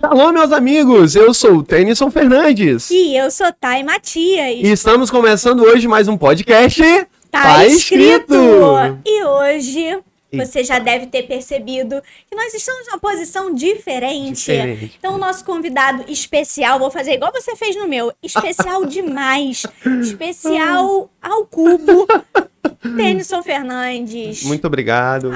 Alô, meus amigos, eu sou o Tennyson Fernandes. E eu sou Thay Matias. E estamos começando hoje mais um podcast Tá Escrito! E hoje você já deve ter percebido que nós estamos numa posição diferente. Então o nosso convidado especial, vou fazer igual você fez no meu, especial demais, especial ao cubo, Tennyson Fernandes. Muito obrigado.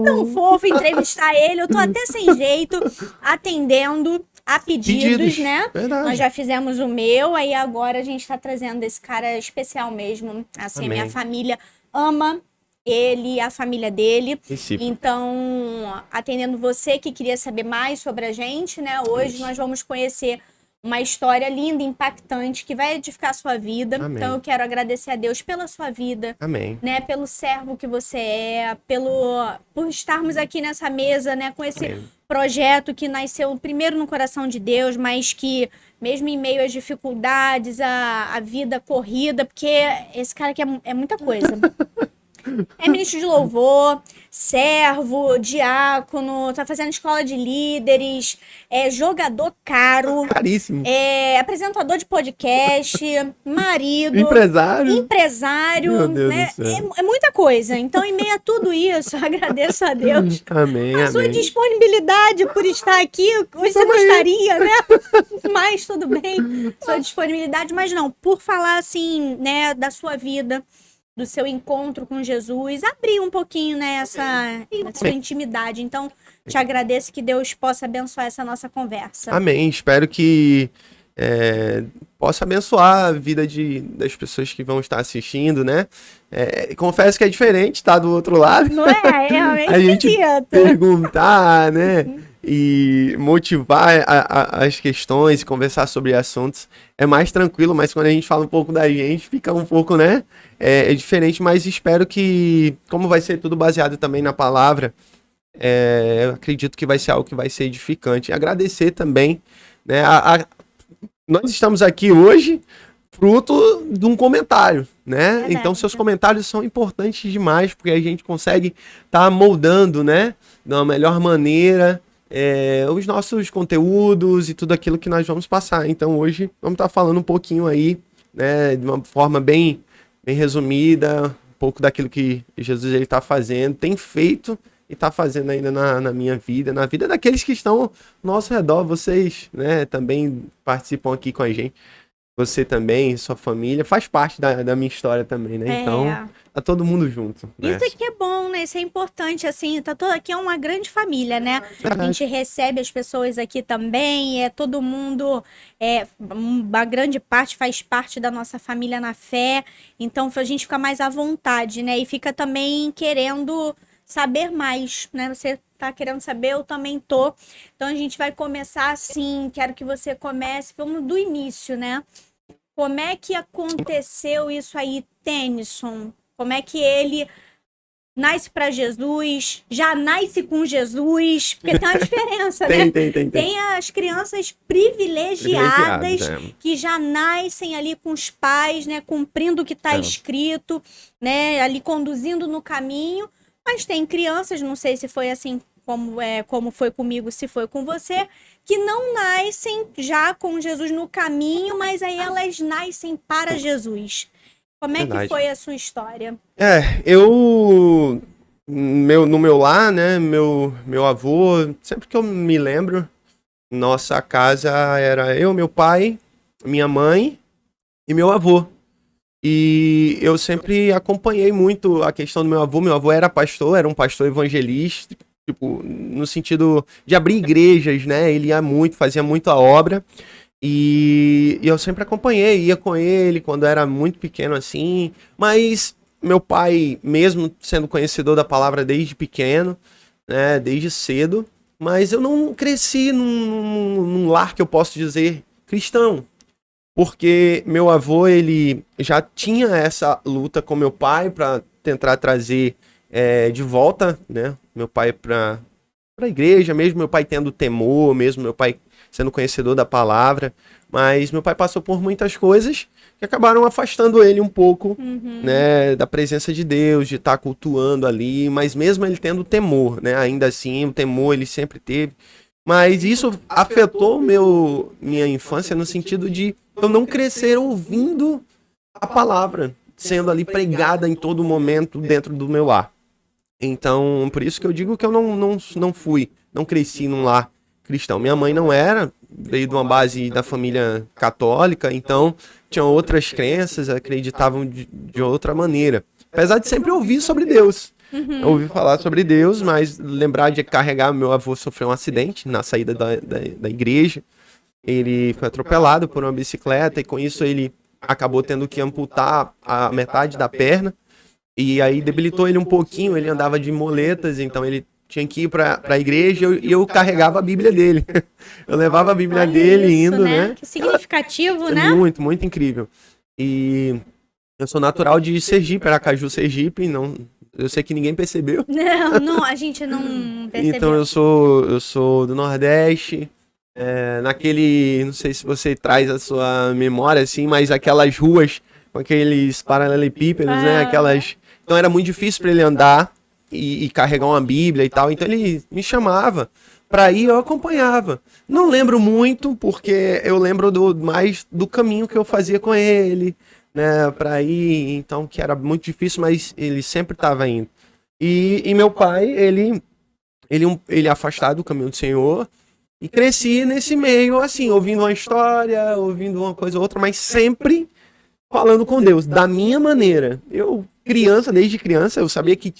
Tão fofo entrevistar ele. Eu tô até sem jeito, atendendo a pedidos, né? Verdade. Nós já fizemos o meu, aí agora a gente tá trazendo esse cara especial mesmo. Assim, Amém. a minha família ama ele e a família dele. Recíproco. Então, atendendo você que queria saber mais sobre a gente, né? Hoje nós vamos conhecer uma história linda, impactante, que vai edificar a sua vida. Amém. Então eu quero agradecer a Deus pela sua vida. Amém. Né, pelo servo que você é, por estarmos aqui nessa mesa, né, com esse Amém. projeto que nasceu primeiro no coração de Deus, mas que mesmo em meio às dificuldades, a vida corrida, porque esse cara aqui é muita coisa. É ministro de louvor, servo, diácono, tá fazendo escola de líderes, é jogador caro, Caríssimo. é apresentador de podcast, marido, empresário, Meu Deus né? do céu. É muita coisa. Então, em meio a tudo isso, agradeço a Deus Amém, a sua amém. disponibilidade por estar aqui. Hoje você gostaria, né? Mas tudo bem, sua disponibilidade, mas não, por falar assim, né, da sua vida, do seu encontro com Jesus, abrir um pouquinho, né, essa sua intimidade. Então, te agradeço, que Deus possa abençoar essa nossa conversa. Amém. Espero que possa abençoar a vida das pessoas que vão estar assistindo, né? Confesso que é diferente, tá do outro lado. Não é? Realmente A gente esquisito. perguntar, né? E motivar as questões e conversar sobre assuntos é mais tranquilo, mas quando a gente fala um pouco da gente, fica um pouco, né? É diferente, mas espero que, como vai ser tudo baseado também na palavra, eu acredito que vai ser algo que vai ser edificante. Agradecer também, né? Nós estamos aqui hoje fruto de um comentário, né? Verdade. Então seus comentários são importantes demais, porque a gente consegue estar moldando, né? De uma melhor maneira os nossos conteúdos e tudo aquilo que nós vamos passar. Então hoje vamos estar falando um pouquinho aí, né? De uma forma bem resumida, um pouco daquilo que Jesus ele está fazendo, tem feito e está fazendo ainda na minha vida, na vida daqueles que estão ao nosso redor. Vocês, né, também participam aqui com a gente. Você também, sua família, faz parte da minha história também, né? Então, tá todo mundo junto. Né? Isso aqui é bom, né? Isso é importante, assim, aqui é uma grande família, né? Verdade. A gente recebe as pessoas aqui também, todo mundo, uma grande parte faz parte da nossa família na fé, então a gente fica mais à vontade, né? E fica também querendo saber mais, né? Você tá querendo saber, eu também tô. Então a gente vai começar assim, quero que você comece, vamos do início, né? Como é que aconteceu isso aí, Tennyson? Como é que ele nasce para Jesus, já nasce com Jesus? Porque tem uma diferença, né? Tem. Tem as crianças privilegiadas Privilegiadas, que já nascem ali com os pais, né? Cumprindo o que está escrito, né? Ali conduzindo no caminho. Mas tem crianças, não sei se foi assim como foi comigo, se foi com você, que não nascem já com Jesus no caminho, mas aí elas nascem para Jesus. Como é Verdade. que foi a sua história? No meu lar, né, meu avô, sempre que eu me lembro, nossa casa era eu, meu pai, minha mãe e meu avô. E eu sempre acompanhei muito a questão do meu avô. Meu avô era um pastor evangelista, tipo, no sentido de abrir igrejas, né? Ele ia muito, fazia muita obra. E eu sempre acompanhei, ia com ele quando era muito pequeno assim. Mas meu pai, mesmo sendo conhecedor da palavra desde pequeno, né? Desde cedo, mas eu não cresci num lar que eu posso dizer cristão. porque meu avô, ele já tinha essa luta com meu pai para tentar trazer de volta, né, meu pai para a igreja, mesmo meu pai tendo temor, mesmo meu pai sendo conhecedor da palavra, mas meu pai passou por muitas coisas que acabaram afastando ele um pouco, Uhum. né, da presença de Deus, de estar cultuando ali, mas mesmo ele tendo temor, né, ainda assim o temor ele sempre teve, mas isso afetou minha infância no sentido de eu não crescer ouvindo a palavra sendo ali pregada em todo momento dentro do meu lar. Então, por isso que eu digo que eu não cresci num lar cristão. Minha mãe não era, veio de uma base da família católica, então tinham outras crenças, acreditavam de outra maneira. Apesar de sempre ouvir sobre Deus. Eu Uhum. ouvi falar sobre Deus, mas lembrar de carregar, meu avô sofreu um acidente na saída da igreja. Ele foi atropelado por uma bicicleta e com isso ele acabou tendo que amputar a metade da perna. E aí debilitou ele um pouquinho, ele andava de moletas, então ele tinha que ir para a igreja e eu carregava a Bíblia dele. Eu levava a Bíblia Olha dele isso, indo, né? né? Que significativo, É né? muito, muito incrível. E eu sou natural de Sergipe, Aracaju, Sergipe, não, eu sei que ninguém percebeu. Não, não, a gente não Então percebeu. eu sou do Nordeste, não sei se você traz a sua memória assim, mas aquelas ruas com aqueles paralelepípedos, né? Aham. Então era muito difícil para ele andar e carregar uma Bíblia e tal. Então ele me chamava para ir, eu acompanhava. Não lembro muito porque eu lembro mais do caminho que eu fazia com ele, né? Para ir, então que era muito difícil, mas ele sempre estava indo. E meu pai, ele é afastado do caminho do Senhor. E cresci nesse meio, assim, ouvindo uma história, ouvindo uma coisa ou outra, mas sempre falando com Deus, da minha maneira. Desde criança, eu sabia que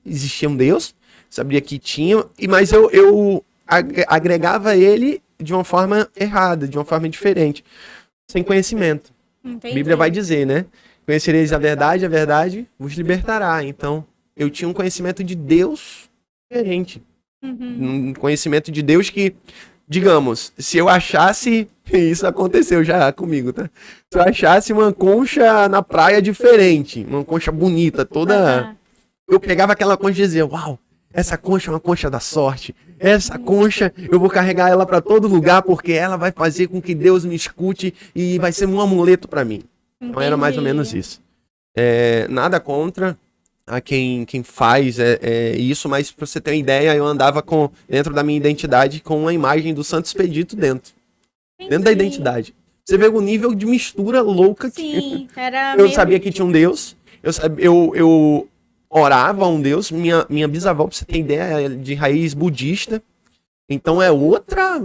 existia um Deus, sabia que tinha, mas eu agregava ele de uma forma errada, de uma forma diferente, sem conhecimento. A Bíblia vai Entendi. dizer, né? Conhecereis a verdade vos libertará. Então, eu tinha um conhecimento de Deus diferente. Uhum. Um conhecimento de Deus que, digamos, se eu achasse. Isso aconteceu já comigo, tá? Se eu achasse uma concha na praia diferente, uma concha bonita, toda. Aham. Eu pegava aquela concha e dizia: Uau, essa concha é uma concha da sorte. Essa concha eu vou carregar ela para todo lugar porque ela vai fazer com que Deus me escute e vai ser um amuleto para mim. Então era mais ou menos Entendi. isso. Nada contra a quem faz isso, mas pra você ter uma ideia, eu andava dentro da minha identidade com uma imagem do Santo Expedito dentro da Entendi. identidade. Você vê o nível de mistura louca que Sim, era eu meio. sabia que tinha um Deus, eu orava a um Deus, minha bisavó, pra você ter ideia, é de raiz budista, então é outra.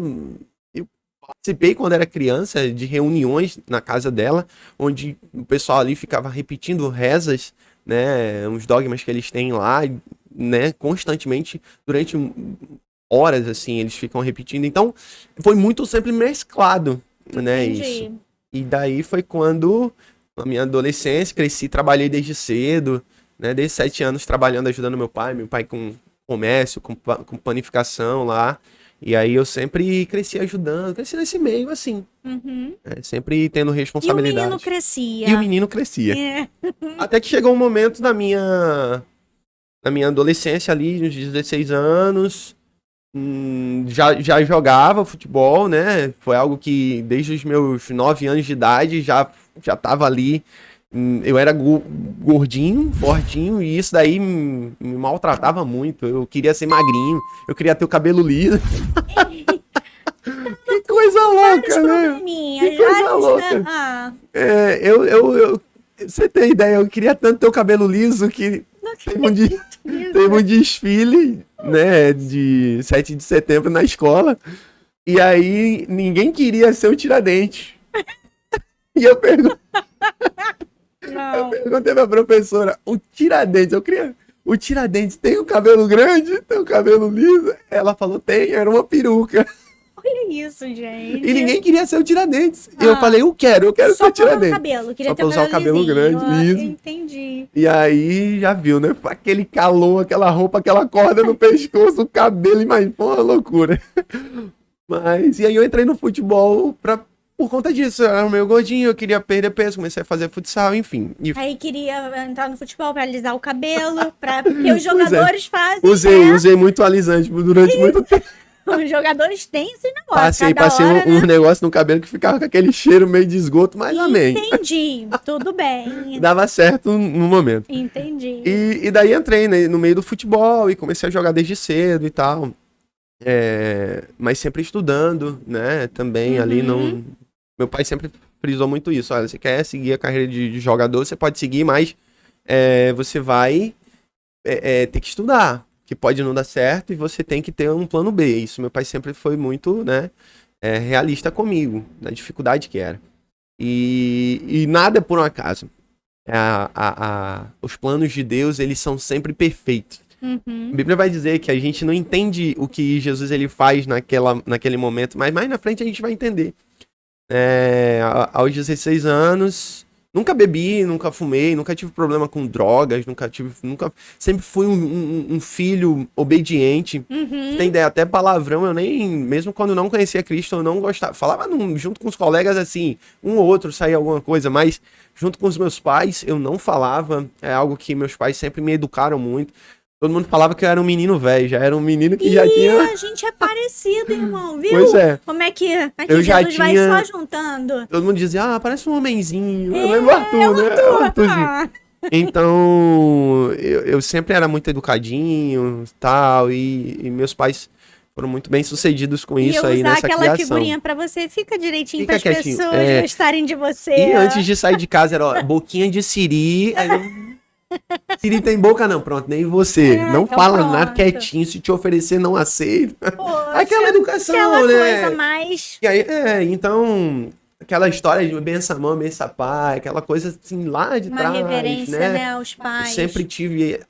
Eu participei quando era criança de reuniões na casa dela, onde o pessoal ali ficava repetindo rezas, né, uns dogmas que eles têm lá, né, constantemente durante horas assim, eles ficam repetindo. Então, foi muito sempre mesclado, né, isso. Entendi. E daí foi quando na minha adolescência cresci, trabalhei desde cedo, né, desde 7 anos trabalhando, ajudando meu pai com comércio, com panificação lá. E aí eu sempre cresci ajudando, cresci nesse meio assim, Uhum. né, sempre tendo E o menino responsabilidade. E o crescia. menino crescia. É. Até que chegou um momento na minha adolescência ali, uns 16 anos, já jogava futebol, né? Foi algo que desde os meus 9 anos de idade já tava ali. Eu era gordinho, fortinho, e isso daí me maltratava muito. Eu queria ser magrinho, eu queria ter o cabelo liso. Que coisa Vários louca, né? Que probleminhas, coisa vários. louca. Ah, Você tem ideia, eu queria tanto ter o cabelo liso que não teve um, de- acredito teve um nisso. desfile, né, de 7 de setembro na escola. E aí ninguém queria ser o Tiradentes. E eu Não. perguntei pra professora, o Tiradentes, eu queria. O Tiradentes tem o cabelo grande? Tem o cabelo liso? Ela falou, tem, era uma peruca. Olha isso, E ninguém gente. queria ser o Tiradentes. E eu Ah, falei, eu quero ser só o por causa do Tiradentes. cabelo. Queria Só ter pra o usar o cabelo cabelo lisinho. grande, Ah, liso. entendi. E aí, já viu, né? Aquele calor, aquela roupa, aquela corda no pescoço, o cabelo, mas foi uma loucura. E aí eu entrei no futebol por conta disso, eu era meio gordinho, eu queria perder peso, comecei a fazer futsal, enfim. E Aí queria entrar no futebol pra alisar o cabelo, porque os Pois é. jogadores fazem, usei muito alisante durante muito tempo. Os jogadores têm esse negócio. Passei cada hora, um negócio no cabelo que ficava com aquele cheiro meio de esgoto, mas amém. Entendi, tudo bem. Dava certo no momento. Entendi. E daí entrei, né, no meio do futebol e comecei a jogar desde cedo e tal. Mas sempre estudando, né? Também ali não. Meu pai sempre frisou muito isso. Olha, você quer seguir a carreira de jogador, você pode seguir, mas você vai ter que estudar. Que pode não dar certo e você tem que ter um plano B. Isso meu pai sempre foi muito, né, realista comigo, da dificuldade que era. E nada é por um acaso. Os planos de Deus, eles são sempre perfeitos. A Bíblia vai dizer que a gente não entende o que Jesus ele faz naquele momento, mas mais na frente a gente vai entender. Aos 16 anos, nunca bebi, nunca fumei, nunca tive problema com drogas, sempre fui um filho obediente. Você tem ideia, até palavrão, eu nem, mesmo quando não conhecia Cristo, eu não gostava. Falava junto com os colegas assim, um ou outro saía alguma coisa, mas junto com os meus pais eu não falava. É algo que meus pais sempre me educaram muito. Todo mundo falava que eu era um menino velho, já era um menino que já tinha... a gente é parecido, irmão, viu? Pois é. Como é que Eu já Jesus vai tinha- só juntando? Todo mundo dizia, parece um homenzinho. Eu lembro o Arthur, né? O Arthurzinho. Ah, Então, eu sempre era muito educadinho tal, e meus pais foram muito bem sucedidos com e isso eu aí usar nessa aquela criação. figurinha pra você, fica direitinho Fica para as quietinho, pessoas gostarem de você. E antes de sair de casa era, ó, boquinha de siri. Aí siri tem boca não, pronto, nem você. Não então fala pronto. nada quietinho, se te oferecer não aceita. Poxa, Aquela educação, aquela né? coisa mais... E aí, então, aquela história de bença mãe, bença pai, aquela coisa assim lá de Uma trás, reverência, né? né, aos pais. Sempre tive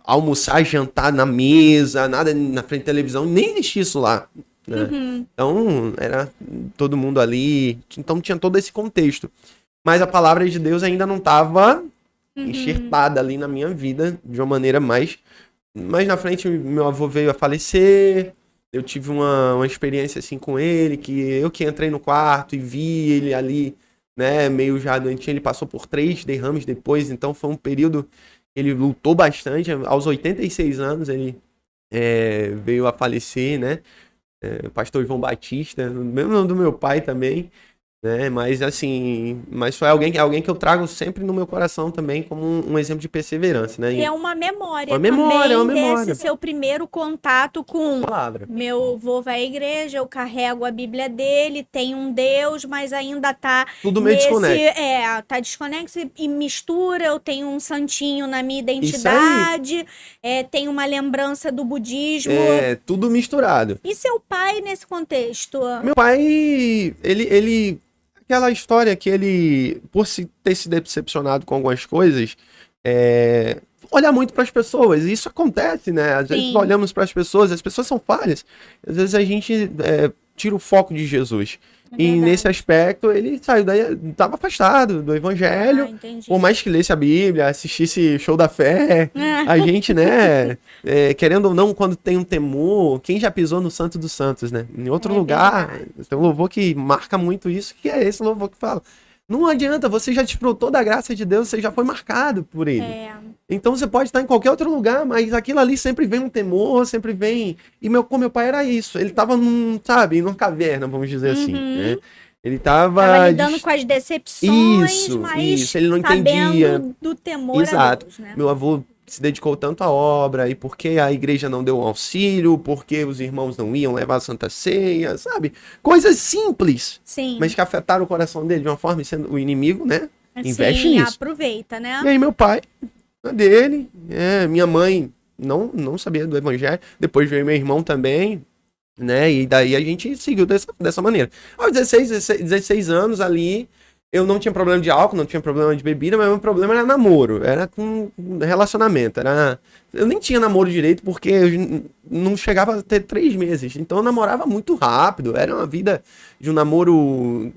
almoçar, jantar na mesa, nada na frente da televisão, nem existia isso lá, né? Então, era todo mundo ali, então tinha todo esse contexto. Mas a palavra de Deus ainda não estava enxertada ali na minha vida de uma maneira mais na frente. Meu avô veio a falecer, eu tive uma experiência assim com ele, que entrei no quarto e vi ele ali, né, meio já doentinho. Ele passou por 3 derrames depois, então foi um período que ele lutou bastante. Aos 86 anos ele veio a falecer, né? O pastor João Batista, o mesmo nome do meu pai também, né? Mas assim, foi alguém que eu trago sempre no meu coração também como um exemplo de perseverança, né? E é uma memória Uma memória, também uma memória. desse seu primeiro contato com... Palavra. Meu avô vai à igreja, eu carrego a Bíblia dele, tem um Deus, mas ainda tá Tudo meio desconexo. tá desconexo e mistura. Eu tenho um santinho na minha Isso aí. identidade, tem uma lembrança do budismo. Tudo misturado. E seu pai nesse contexto? Meu pai, ele aquela história que ele, por ter se decepcionado com algumas coisas, olhar muito para as pessoas. E isso acontece, né? Às vezes olhamos para as pessoas são falhas. Às vezes a gente tira o foco de Jesus. E nesse aspecto, ele saiu estava afastado do evangelho. Entendi. Por mais que lesse a Bíblia, assistisse Show da Fé, a gente, né, querendo ou não, quando tem um temor, quem já pisou no Santo dos Santos, né? Em outro lugar, tem um louvor que marca muito isso, que é esse louvor que fala: não adianta, você já desfrutou da graça de Deus, você já foi marcado por ele. Então você pode estar em qualquer outro lugar, mas aquilo ali sempre vem um temor, sempre vem... E com meu pai era isso, ele tava numa caverna, vamos dizer assim, né? Ele tava lidando com as decepções, mas ele não sabendo entendia do temor a Deus, né? Meu avô se dedicou tanto à obra, e porque a igreja não deu um auxílio, porque os irmãos não iam levar a Santa Ceia, sabe? Coisas simples, mas que afetaram o coração dele de uma forma, sendo o inimigo, né? Investe nisso. Aproveita, né? E aí meu pai, dele, minha mãe não sabia do evangelho, depois veio meu irmão também, né? E daí a gente seguiu dessa maneira. Aos 16 anos ali, eu não tinha problema de álcool, não tinha problema de bebida, mas o meu problema era namoro, era com relacionamento. Eu nem tinha namoro direito porque eu não chegava a ter 3 meses, então eu namorava muito rápido, era uma vida de um namoro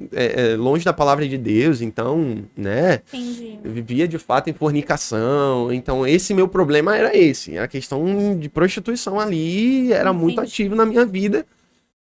longe da palavra de Deus, então, né? Entendi. Eu vivia de fato em fornicação, então esse meu problema era esse, a questão de prostituição ali era muito ativo na minha vida.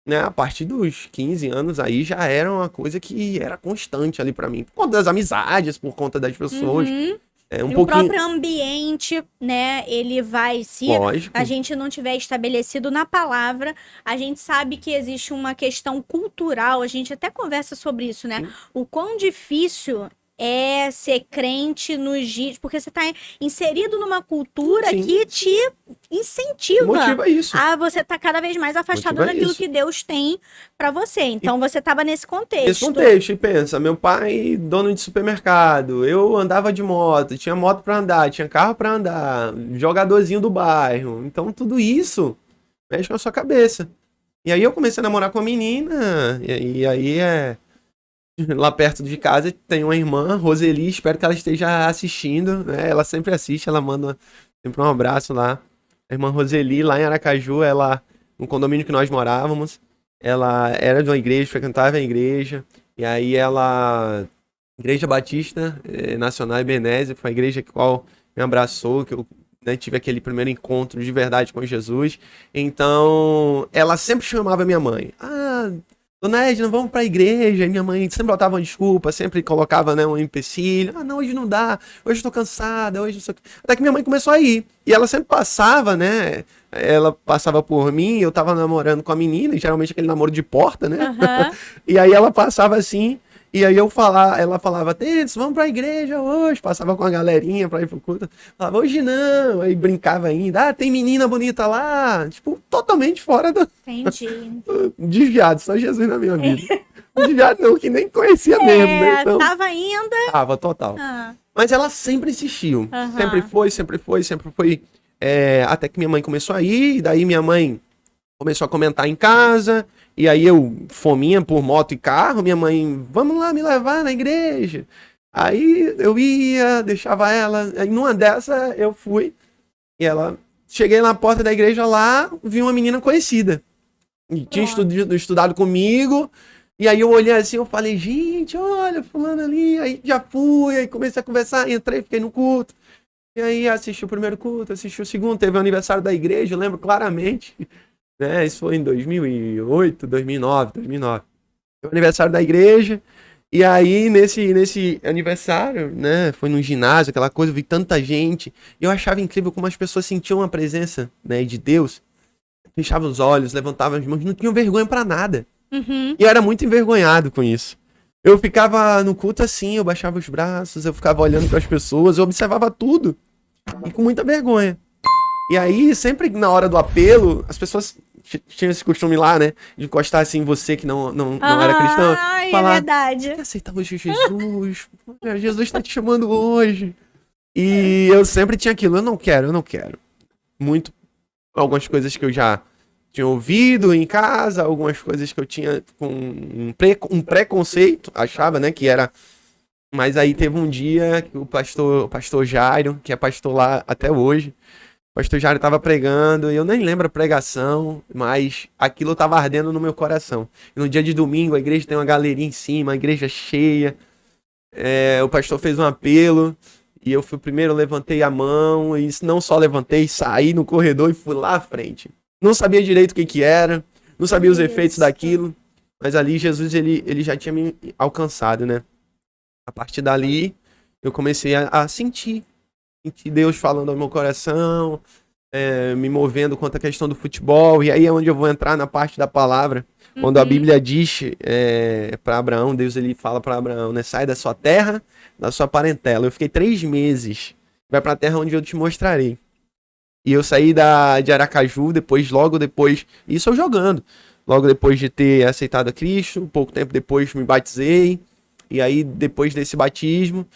né, a partir dos 15 anos aí já era uma coisa que era constante ali pra mim. Por conta das amizades, por conta das pessoas. Uhum. É um E o pouquinho. próprio ambiente, né? Ele vai, se Lógico. a gente não tiver estabelecido na palavra, a gente sabe que existe uma questão cultural, a gente até conversa sobre isso, né? Sim. O quão difícil é ser crente nos dias, porque você está inserido numa cultura Sim. que te incentiva Motiva isso. a você estar cada vez mais afastado Motiva daquilo isso. que Deus tem para você. Então você estava nesse Esse contexto. contexto, e pensa, meu pai, dono de supermercado, eu andava de moto, tinha moto pra andar, tinha carro pra andar, jogadorzinho do bairro. Então tudo isso mexe com a sua cabeça. E aí eu comecei a namorar com a menina, e aí lá perto de casa tem uma irmã, Roseli, espero que ela esteja assistindo, né? Ela sempre assiste, ela manda sempre um abraço lá. A irmã Roseli, lá em Aracaju, ela, no condomínio que nós morávamos, ela era de uma igreja, frequentava a igreja, e aí ela, Igreja Batista Nacional Ebenezer, foi a igreja que qual me abraçou, que eu, né, tive aquele primeiro encontro de verdade com Jesus. Então, ela sempre chamava minha mãe. Ah, Dona Edna, vamos pra igreja. E minha mãe sempre botava uma desculpa, sempre colocava, né, um empecilho. Ah, não, hoje não dá, hoje eu tô cansada, hoje não sei o quê. Até que minha mãe começou a ir. E ela sempre passava, né? Ela passava por mim, eu tava namorando com a menina, e geralmente aquele namoro de porta, né? Aham. E aí ela passava assim, e aí ela falava, Tênis, vamos pra igreja hoje. Passava com a galerinha pra ir pro culto. Falava, hoje não. Aí brincava ainda, ah, tem menina bonita lá. Tipo, totalmente fora do Entendi. desviado, só Jesus na minha vida. Desviado não, que nem conhecia mesmo, né? Então, Tava ainda. tava total. Ah, Mas ela sempre insistiu. Aham. Sempre foi, sempre foi, sempre foi. Até que minha mãe começou a ir, e daí minha mãe começou a comentar em casa, e aí eu, fominha por moto e carro, minha mãe, vamos lá me levar na igreja. Aí eu ia, deixava ela, aí numa dessa eu fui, e ela, cheguei na porta da igreja lá, vi uma menina conhecida, e tinha estudado comigo, e aí eu olhei assim, eu falei, gente, olha, fulano ali, aí já fui, aí comecei a conversar, entrei, fiquei no culto, e aí assisti o primeiro culto, assisti o segundo, teve o aniversário da igreja, eu lembro claramente, né? Isso foi em 2008, 2009. Foi o aniversário da igreja. E aí, nesse aniversário, né? Foi num ginásio, aquela coisa, eu vi tanta gente. E eu achava incrível como as pessoas sentiam a presença, né, de Deus. Fechavam os olhos, levantavam as mãos, não tinham vergonha pra nada. uhum. E eu era muito envergonhado com isso. Eu ficava no culto assim, eu baixava os braços, eu ficava olhando para as pessoas, eu observava tudo. E com muita vergonha. E aí, sempre na hora do apelo, as pessoas tinham esse costume lá, né? De encostar assim em você que não era cristão. Ai, é Falar, verdade. você aceita hoje Jesus? Jesus tá te chamando hoje. E eu sempre tinha aquilo, eu não quero. Muito, algumas coisas que eu já tinha ouvido em casa, algumas coisas que eu tinha com um preconceito, achava, né, que era... Mas aí teve um dia que o pastor Jairo, que é pastor lá até hoje, o pastor Jairo tava pregando, e eu nem lembro a pregação, mas aquilo tava ardendo no meu coração. E no dia de domingo, a igreja tem uma galeria em cima, a igreja cheia, o pastor fez um apelo, e eu fui primeiro, levantei a mão, e não só levantei, saí no corredor e fui lá à frente. Não sabia direito o que era, não sabia os efeitos daquilo, mas ali Jesus, ele já tinha me alcançado, né? A partir dali, eu comecei a sentir Deus falando ao meu coração, me movendo quanto à questão do futebol, e aí é onde eu vou entrar na parte da palavra, quando a Bíblia diz para Abraão, Deus ele fala para Abraão, né, sai da sua terra, da sua parentela. Eu fiquei 3 meses, vai para a terra onde eu te mostrarei. E eu saí de Aracaju, logo depois, isso eu jogando, logo depois de ter aceitado a Cristo, pouco tempo depois me batizei, e aí depois desse batismo,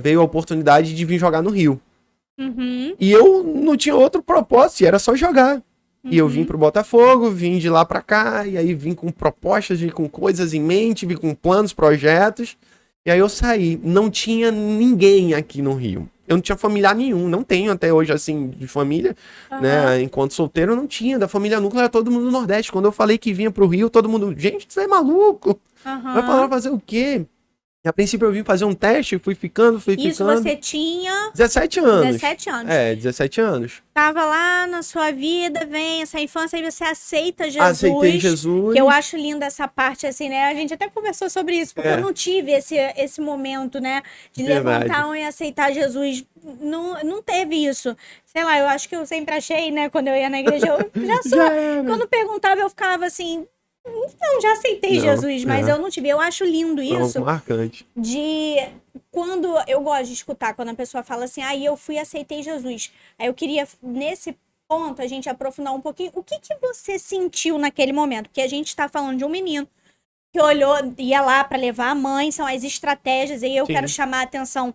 veio a oportunidade de vir jogar no Rio. Uhum. E eu não tinha outro propósito, era só jogar. E eu vim pro Botafogo, vim de lá pra cá, e aí vim com propostas, vim com coisas em mente, vim com planos, projetos. E aí eu saí. Não tinha ninguém aqui no Rio. Eu não tinha familiar nenhum, não tenho até hoje, assim, de família, né? Enquanto solteiro, eu não tinha. Da família núclea era todo mundo do Nordeste. Quando eu falei que vinha pro Rio, todo mundo, gente, você é maluco? Vai falar fazer o quê? E a princípio eu vim fazer um teste, fui ficando. Isso você tinha 17 anos. 17 anos. 17 anos. Tava lá na sua vida, vem essa infância, aí você aceita Jesus. Aceitei Jesus. Que eu acho linda essa parte, assim, né? A gente até conversou sobre isso, porque eu não tive esse momento, né? De levantar a mão e aceitar Jesus. Não teve isso. Sei lá, eu acho que eu sempre achei, né? Quando eu ia na igreja, eu já sou. Quando perguntava, eu ficava assim... Então, já aceitei Jesus, mas eu não tive. Eu acho lindo isso. Marcante. Quando eu gosto de escutar, quando a pessoa fala assim, eu fui e aceitei Jesus. Aí eu queria, nesse ponto, a gente aprofundar um pouquinho. O que você sentiu naquele momento? Porque a gente está falando de um menino que olhou, ia lá para levar a mãe, são as estratégias, e eu quero chamar a atenção,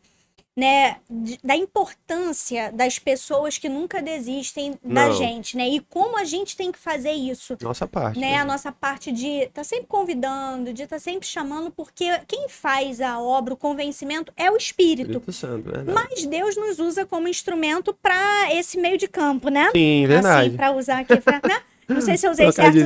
né, da importância das pessoas que nunca desistem da gente, né? E como a gente tem que fazer isso. Nossa parte. Né? A nossa parte de estar sempre convidando, de estar sempre chamando, porque quem faz a obra, o convencimento, é o Espírito. Santo, mas Deus nos usa como instrumento para esse meio de campo, né? Sim, verdade. Assim, para usar aqui, né? Não sei se eu usei certo.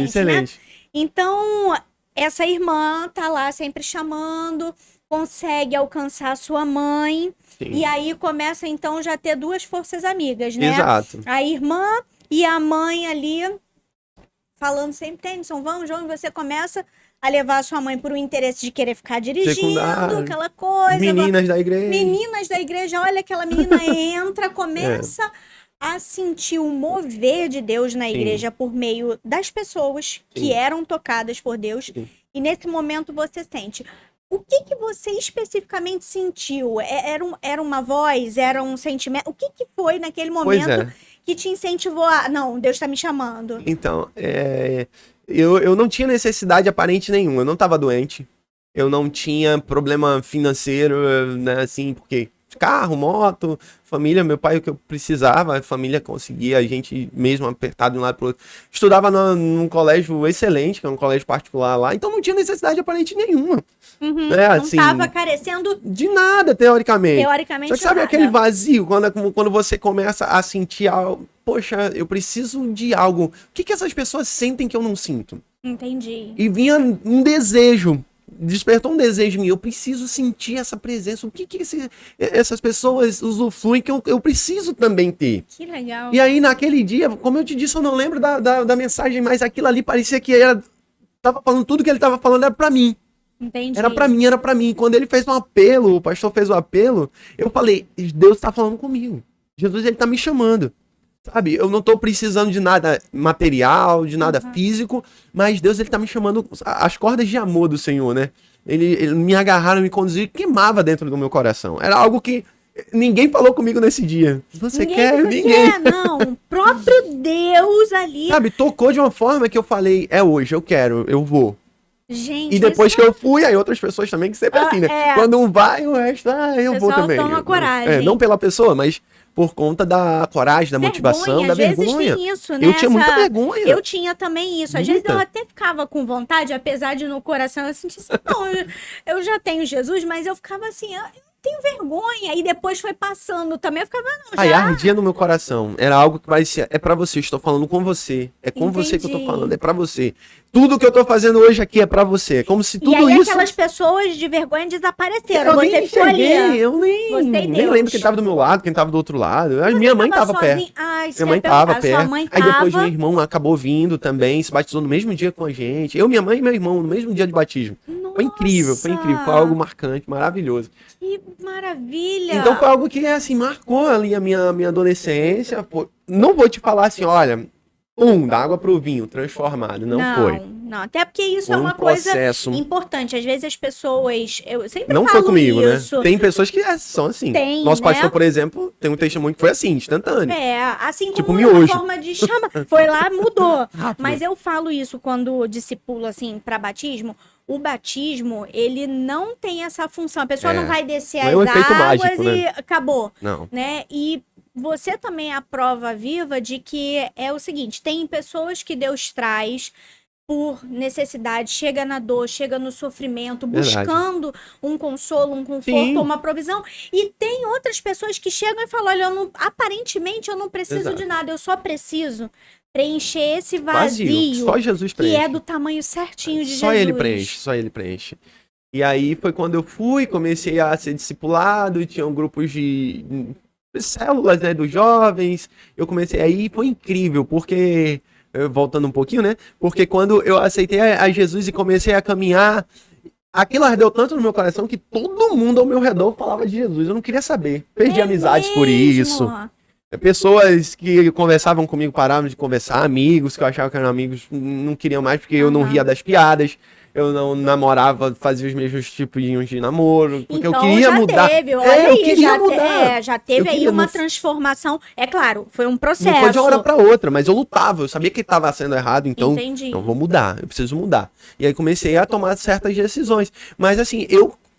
Excelente. Né? Então, essa irmã tá lá sempre chamando, consegue alcançar sua mãe. Sim. E aí começa, então, já ter duas forças amigas, né? Exato. A irmã e a mãe ali, falando sempre, Tennyson, vamos, João, e você começa a levar a sua mãe por um interesse de querer ficar dirigindo, aquela coisa. Meninas da igreja. Meninas da igreja, olha, aquela menina entra, começa a sentir o mover de Deus na igreja por meio das pessoas que eram tocadas por Deus. Sim. E nesse momento você sente... O que você especificamente sentiu? Era uma voz? Era um sentimento? O que foi naquele momento que te incentivou a... Não, Deus está me chamando. Então, eu não tinha necessidade aparente nenhuma. Eu não estava doente. Eu não tinha problema financeiro, né? Assim, porque carro, moto, família, meu pai, o que eu precisava, a família conseguia, a gente mesmo apertado de um lado pro outro. Estudava num colégio excelente, que é um colégio particular lá, então não tinha necessidade aparente nenhuma. Né? Assim, não estava carecendo de nada, teoricamente. Só que sabe aquele vazio, quando você começa a sentir algo, poxa, eu preciso de algo. O que essas pessoas sentem que eu não sinto? Entendi. E vinha um desejo. Despertou um desejo em mim, eu preciso sentir essa presença, o que essas pessoas usufruem que eu preciso também ter. Que legal. E aí naquele dia, como eu te disse, eu não lembro da mensagem, mas aquilo ali parecia que tava falando, tudo que ele tava falando era pra mim. Entendi. Era pra mim. Quando ele fez um apelo, o pastor fez o apelo, eu falei, Deus tá falando comigo. Jesus, ele tá me chamando. Sabe, eu não tô precisando de nada material, de nada físico, mas Deus, ele tá me chamando, as cordas de amor do Senhor, né? Ele me agarraram, me conduziram, queimava dentro do meu coração. Era algo que ninguém falou comigo nesse dia. Você quer? Ninguém. Não, o próprio Deus ali. Sabe, tocou de uma forma que eu falei, hoje, eu quero, eu vou. Gente, e depois que eu fui, aí outras pessoas também, que sempre assim, né? Quando um vai, o resto, eu vou também. Toma coragem. Não pela pessoa, mas por conta da coragem, da motivação, da vergonha. Tem isso, né? Eu tinha muita vergonha. Eu tinha também isso. Às vezes eu até ficava com vontade, apesar de no coração eu sentia assim, não, eu já tenho Jesus, mas eu ficava assim, eu tenho vergonha. E depois foi passando também, eu ficava, não, já... Aí ardia no meu coração. Era algo que parecia, é pra você, estou falando com você. É com você que eu tô falando, é pra você. Tudo que eu tô fazendo hoje aqui é pra você. É como se tudo isso... E aí aquelas pessoas de vergonha desapareceram. Você ficou ali. Eu nem lembro quem tava do meu lado, quem tava do outro lado. Minha mãe tava perto. Minha mãe tava perto. Aí depois meu irmão acabou vindo também, se batizou no mesmo dia com a gente. Eu, minha mãe e meu irmão, no mesmo dia de batismo. Nossa. Foi incrível. Foi algo marcante, maravilhoso. Que maravilha. Então foi algo que, assim, marcou ali a minha adolescência. Não vou te falar assim, olha... da água pro vinho, transformado. Não foi. Não, até porque isso foi é uma coisa importante. Às vezes as pessoas... Eu sempre não falo foi comigo, isso. Né? Tem pessoas que são assim. Nosso pastor, por exemplo, tem um testemunho que foi assim, instantâneo. Assim tipo como miojo. Uma forma de chamar. Foi lá, mudou. Mas eu falo isso quando discipulo, assim, para batismo. O batismo, ele não tem essa função. A pessoa não vai descer as águas mágico, e acabou. Não. Né? E... você também é a prova viva de que é o seguinte, tem pessoas que Deus traz por necessidade, chega na dor, chega no sofrimento, buscando um consolo, um conforto, uma provisão. E tem outras pessoas que chegam e falam, olha, aparentemente eu não preciso de nada, eu só preciso preencher esse vazio só Jesus preenche. Que é do tamanho certinho de Jesus. Só ele preenche. E aí foi quando eu comecei a ser discipulado, tinham grupos de células, né, dos jovens. Eu comecei aí, foi incrível, porque, voltando um pouquinho, né, porque quando eu aceitei a Jesus e comecei a caminhar, aquilo ardeu tanto no meu coração que todo mundo ao meu redor falava de Jesus. Eu não queria saber. Perdi amizades por isso. Pessoas que conversavam comigo paravam de conversar, amigos que eu achava que eram amigos não queriam mais porque eu não ria das piadas, eu não namorava, fazia os mesmos tipos de namoro, porque então, eu queria já mudar. teve, olha aí, eu queria mudar. já teve aí uma não, transformação. É claro, foi um processo. não foi de uma hora para outra, mas eu lutava, eu sabia que estava sendo errado, então Entendi. eu vou mudar, eu preciso mudar. E aí comecei a tomar certas decisões. Mas assim,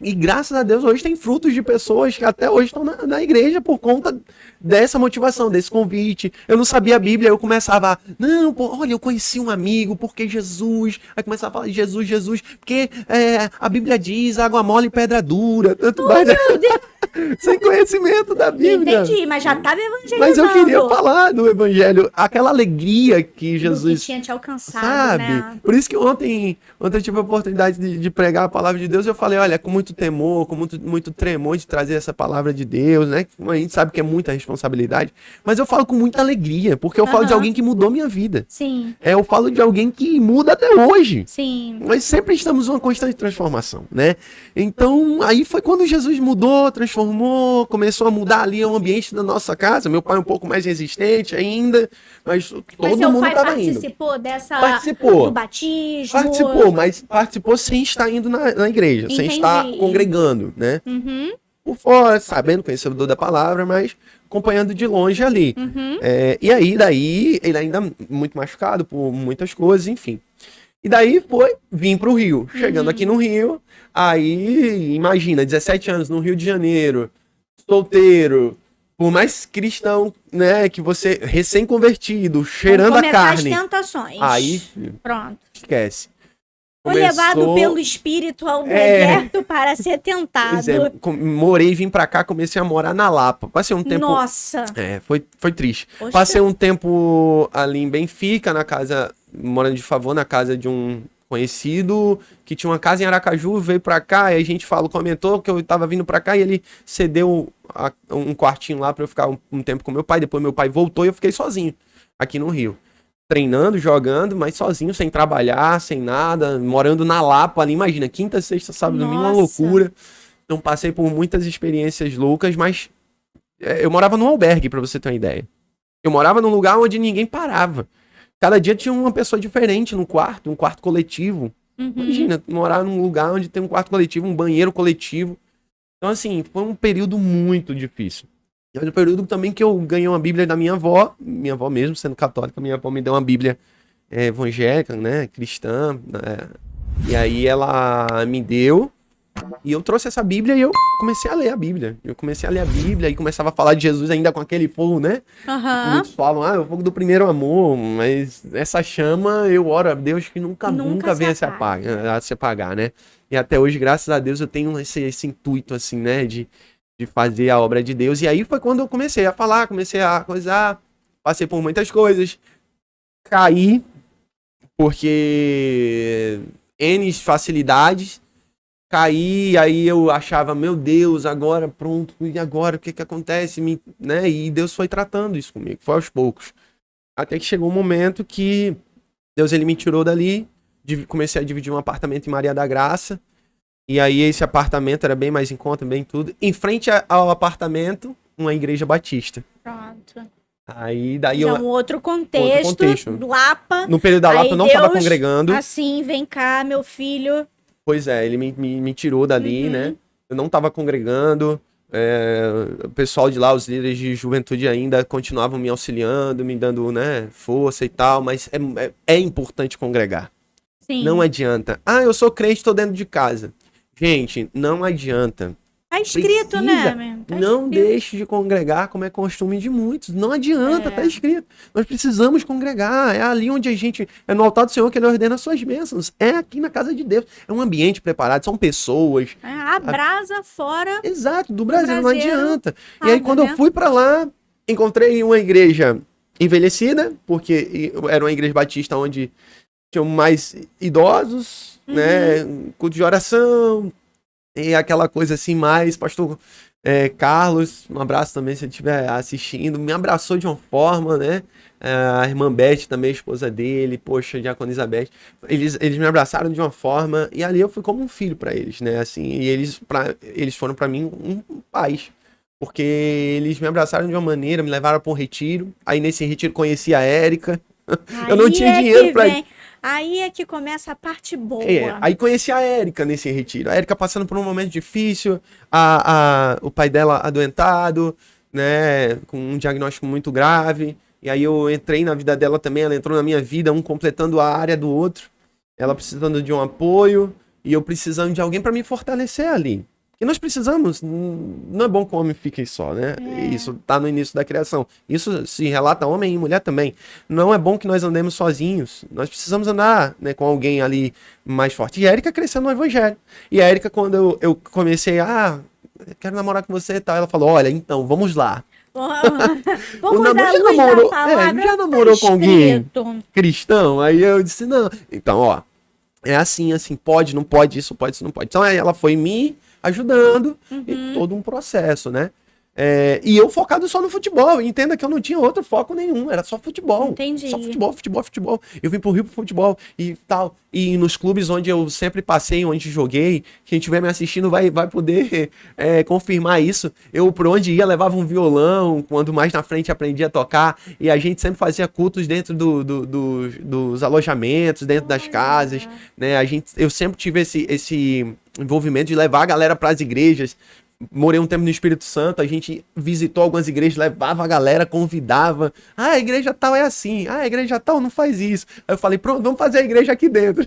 e graças a Deus hoje tem frutos de pessoas que até hoje estão na igreja por conta dessa motivação, desse convite. Eu não sabia a Bíblia, eu começava, não, pô, olha, eu conheci um amigo, porque Jesus. Aí começava a falar de Jesus, Jesus, porque a Bíblia diz água mole e pedra dura, tanto mais. Meu Deus. Sem conhecimento da Bíblia. Entendi, mas já estava evangelizando. Mas eu queria falar do Evangelho, aquela alegria que Jesus... que tinha te alcançado, sabe? né? Por isso que ontem eu tive a oportunidade de pregar a palavra de Deus, eu falei, olha, com muito temor, com muito tremor de trazer essa palavra de Deus, né? A gente sabe que é muita responsabilidade, mas eu falo com muita alegria, porque eu falo de alguém que mudou minha vida. Sim. Eu falo de alguém que muda até hoje. Sim. Nós sempre estamos em uma constante transformação, né? Então, aí foi quando Jesus mudou, transformou, começou a mudar ali o ambiente da nossa casa. Meu pai é um pouco mais resistente ainda, mas todo mundo estava indo. Participou dessa... Participou. Do batismo? Participou sem estar indo na igreja, sem estar congregando, né? Uhum. Por fora, sabendo, conhecedor da palavra, mas acompanhando de longe ali. Uhum. E aí, daí, ele ainda muito machucado por muitas coisas, enfim. E daí vim pro Rio. Chegando aqui no Rio, aí, imagina, 17 anos no Rio de Janeiro, solteiro, por mais cristão, né, que você, recém-convertido, cheirando a carne. As tentações. Aí, pronto. Esquece. Foi levado pelo Espírito ao deserto para ser tentado. Vim pra cá, comecei a morar na Lapa. Passei um tempo... Nossa! Foi triste. Poxa. Passei um tempo ali em Benfica, morando de favor na casa de um conhecido, que tinha uma casa em Aracaju, veio pra cá, e a gente comentou que eu tava vindo pra cá, e ele cedeu um quartinho lá pra eu ficar um tempo com meu pai. Depois meu pai voltou e eu fiquei sozinho aqui no Rio. Treinando, jogando, mas sozinho, sem trabalhar, sem nada, morando na Lapa ali, imagina, quinta, sexta, sábado, domingo, uma loucura. Então passei por muitas experiências loucas, mas eu morava num albergue, pra você ter uma ideia. Eu morava num lugar onde ninguém parava. Cada dia tinha uma pessoa diferente no quarto, um quarto coletivo. Uhum. Imagina, morar num lugar onde tem um quarto coletivo, um banheiro coletivo. Então assim, foi um período muito difícil. E foi um período também que eu ganhei uma Bíblia da minha avó mesmo sendo católica, minha avó me deu uma Bíblia evangélica, né, cristã, né? E aí ela me deu, e eu trouxe essa Bíblia e eu comecei a ler a Bíblia. Eu comecei a ler a Bíblia e começava a falar de Jesus ainda com aquele fogo, né? Uhum. Muitos falam, é o fogo do primeiro amor, mas essa chama, eu oro a Deus que nunca venha a se apagar, né? E até hoje, graças a Deus, eu tenho esse intuito, assim, né, de fazer a obra de Deus. E aí foi quando eu comecei a falar, comecei a coisar, passei por muitas coisas, caí, porque N facilidades, caí, aí eu achava, meu Deus, agora pronto, e agora o que acontece? Né? E Deus foi tratando isso comigo, foi aos poucos. Até que chegou um momento que Deus ele me tirou dali, comecei a dividir um apartamento em Maria da Graça. E aí esse apartamento era bem mais em conta, bem tudo. Em frente ao apartamento, uma igreja batista. Pronto. Aí daí um outro contexto. Lapa. No período da Lapa eu não estava congregando. Assim, vem cá, meu filho. Pois é, ele me tirou dali, né? Eu não estava congregando. O pessoal de lá, os líderes de juventude ainda continuavam me auxiliando, me dando, né, força e tal. Mas é importante congregar. Sim. Não adianta. Eu sou crente, estou dentro de casa. Gente, não adianta. Tá escrito, né? Não deixe de congregar, como é costume de muitos. Não adianta, tá escrito. Nós precisamos congregar. É ali onde a gente... É no altar do Senhor que Ele ordena as suas bênçãos. É aqui na casa de Deus. É um ambiente preparado, são pessoas. A brasa fora. Exato, do Brasil, não adianta. E aí, quando eu fui pra lá, encontrei uma igreja envelhecida, porque era uma igreja batista onde tinham mais idosos, né? Culto de oração, E aquela coisa assim, mais, pastor Carlos, um abraço também se ele estiver assistindo, me abraçou de uma forma, né? A irmã Beth também, a esposa dele, poxa, a diaconisa Elizabeth, eles me abraçaram de uma forma, e ali eu fui como um filho para eles, né? Assim, e eles foram para mim pais, porque eles me abraçaram de uma maneira, me levaram para um retiro, aí nesse retiro conheci a Érica, eu não tinha dinheiro para Aí é que começa a parte boa. Aí conheci a Érica nesse retiro. A Érica passando por um momento difícil, o pai dela adoentado, né, com um diagnóstico muito grave. E aí eu entrei na vida dela também, ela entrou na minha vida, um completando a área do outro. Ela precisando de um apoio e eu precisando de alguém para me fortalecer ali. Que nós precisamos, não é bom que o homem fique só, né? Isso tá no início da criação. Isso se relata a homem e mulher também. Não é bom que nós andemos sozinhos. Nós precisamos andar, né, com alguém ali mais forte. E a Érica cresceu no evangelho. E a Érica, quando eu comecei, quero namorar com você e tal, ela falou, olha, então, vamos lá. Vamos já namorou com alguém cristão? Aí eu disse, não. Então, ó, é assim, pode, não pode, isso não pode. Então aí ela foi me ajudando e todo um processo, né? E eu focado só no futebol. Entenda que eu não tinha outro foco nenhum, era só futebol. Entendi. Só futebol. Eu vim pro Rio pro futebol e tal. E nos clubes onde eu sempre passei, onde joguei, quem estiver me assistindo vai poder confirmar isso. Eu, por onde ia, levava um violão, quando mais na frente aprendi a tocar. E a gente sempre fazia cultos dentro dos alojamentos, dentro das casas, né? Eu sempre tive esse envolvimento de levar a galera para as igrejas. Morei um tempo no Espírito Santo, a gente visitou algumas igrejas, levava a galera, convidava. A igreja tal é assim, a igreja tal não faz isso. Aí eu falei, pronto, vamos fazer a igreja aqui dentro.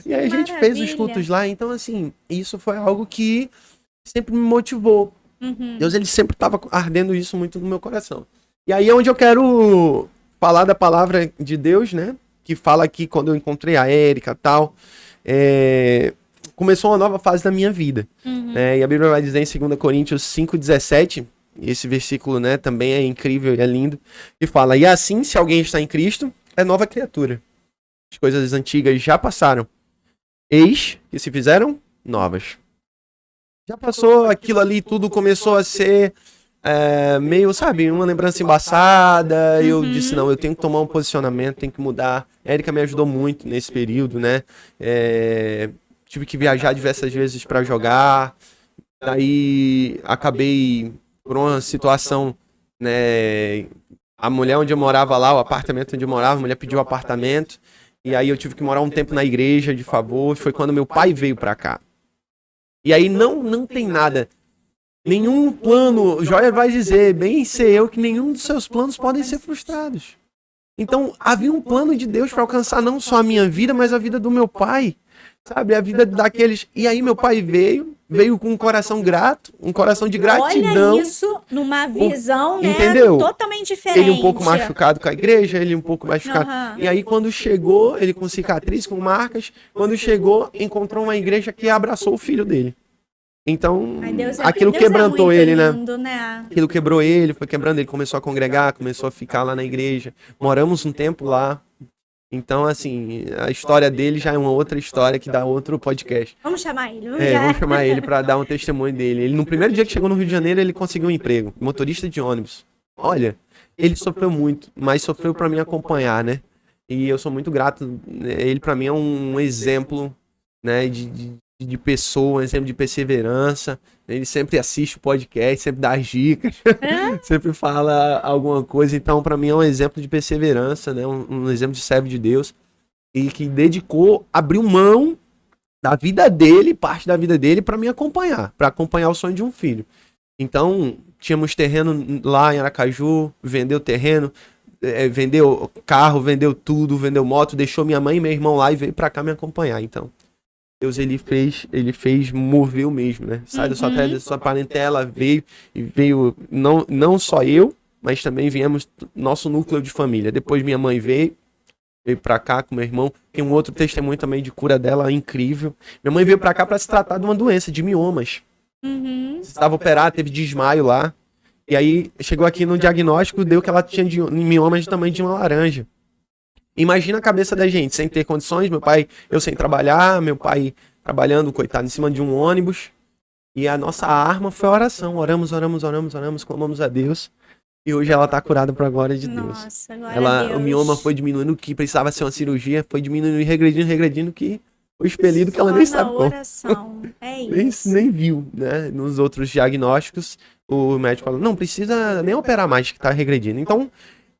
E aí a gente fez os cultos lá, então assim, isso foi algo que sempre me motivou. Deus, ele sempre estava ardendo isso muito no meu coração. E aí é onde eu quero falar da palavra de Deus, né? Que fala aqui quando eu encontrei a Érica e tal. Começou uma nova fase da minha vida. E a Bíblia vai dizer em 2 Coríntios 5,17, esse versículo, né, também é incrível e é lindo, e fala, e assim, se alguém está em Cristo, é nova criatura. As coisas antigas já passaram. Eis que se fizeram novas. Já passou aquilo ali, tudo começou a ser meio, sabe, uma lembrança embaçada. Eu disse, não, eu tenho que tomar um posicionamento, tenho que mudar. A Érica me ajudou muito nesse período, né? Tive que viajar diversas vezes para jogar. Daí acabei por uma situação, né? A mulher onde eu morava lá, o apartamento onde eu morava, a mulher pediu apartamento. E aí eu tive que morar um tempo na igreja de favor. Foi quando meu pai veio para cá. E aí não tem nada. Nenhum plano, Joia vai dizer, bem sei eu, que nenhum dos seus planos podem ser frustrados. Então havia um plano de Deus para alcançar não só a minha vida, mas a vida do meu pai. Sabe, a vida daqueles... E aí meu pai veio com um coração grato, um coração de gratidão. Olha isso numa visão, né, entendeu? Totalmente diferente. Ele um pouco machucado com a igreja, ele um pouco machucado. E aí quando chegou, ele com cicatriz, com marcas, quando chegou, encontrou uma igreja que abraçou o filho dele. Então, aquilo quebrantou ele, lindo, né? Aquilo quebrou ele, foi quebrando, ele começou a congregar, começou a ficar lá na igreja. Moramos um tempo lá. Então, assim, a história dele já é uma outra história que dá outro podcast. Vamos chamar ele. Vamos chamar ele para dar um testemunho dele. Ele, no primeiro dia que chegou no Rio de Janeiro, ele conseguiu um emprego, motorista de ônibus. Olha, ele sofreu muito, mas sofreu para me acompanhar, né? E eu sou muito grato. Ele, para mim, é um exemplo, né, de pessoa, um exemplo de perseverança. Ele sempre assiste o podcast, sempre dá as dicas, sempre fala alguma coisa. Então, para mim, é um exemplo de perseverança, né? Um exemplo de servo de Deus. E que dedicou, abriu mão da vida dele, parte da vida dele, para me acompanhar, para acompanhar o sonho de um filho. Então, tínhamos terreno lá em Aracaju, vendeu terreno, vendeu carro, vendeu tudo, vendeu moto, deixou minha mãe e meu irmão lá e veio para cá me acompanhar. Então, Deus, ele fez, moveu mesmo, né? Sai da sua terra, da sua parentela, veio não só eu, mas também viemos nosso núcleo de família. Depois minha mãe veio pra cá com meu irmão. Tem um outro testemunho também de cura dela, incrível. Minha mãe veio pra cá pra se tratar de uma doença, de miomas. Estava operada, teve desmaio lá. E aí chegou aqui no diagnóstico, deu que ela tinha miomas de tamanho de uma laranja. Imagina a cabeça da gente, sem ter condições, eu sem trabalhar, meu pai trabalhando, coitado, em cima de um ônibus, E a nossa arma foi a oração. Oramos, clamamos a Deus. E hoje ela tá curada para a glória de Deus. Nossa, glória a Deus. O mioma foi diminuindo, que precisava ser uma cirurgia, foi diminuindo e regredindo, que foi expelido, que ela nem sabe como. Oração. É isso. Nem viu, né? Nos outros diagnósticos, o médico falou, não precisa nem operar mais, que tá regredindo. Então,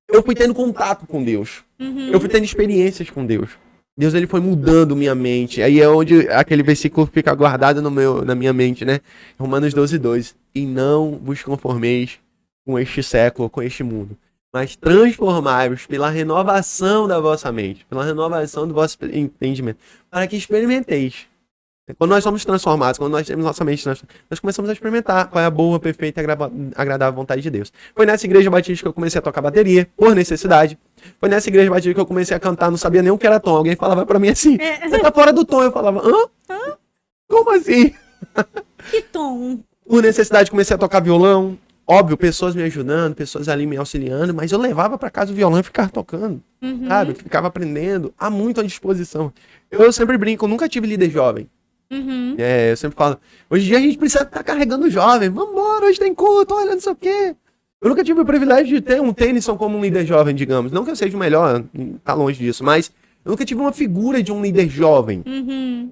eu fui tendo contato com Deus. Eu fui tendo experiências com Deus. Deus, ele foi mudando minha mente. Aí é onde aquele versículo fica guardado na minha mente, né? Romanos 12:2. E não vos conformeis com este século, com este mundo, mas transformai-vos pela renovação da vossa mente, pela renovação do vosso entendimento, para que experimenteis. Quando nós somos transformados, quando nós temos nossa mente transformada, nós começamos a experimentar qual é a boa, perfeita e agradável vontade de Deus. Foi nessa igreja batista que eu comecei a tocar bateria, por necessidade. Foi nessa igreja batista que eu comecei a cantar, não sabia nem o que era tom. Alguém falava pra mim assim, você tá fora do tom. Eu falava, hã? Como assim? Que tom? Por necessidade, comecei a tocar violão. Óbvio, pessoas me ajudando, pessoas ali me auxiliando, mas eu levava pra casa o violão e ficava tocando, sabe? Eu ficava aprendendo, há muito à disposição. Eu sempre brinco, eu nunca tive líder jovem. Eu sempre falo, hoje em dia a gente precisa estar carregando o jovem, vambora, hoje tem culto, olha, não sei o quê. Eu nunca tive o privilégio de ter um Tennyson como um líder jovem, digamos. Não que eu seja o melhor, tá longe disso, mas eu nunca tive uma figura de um líder jovem.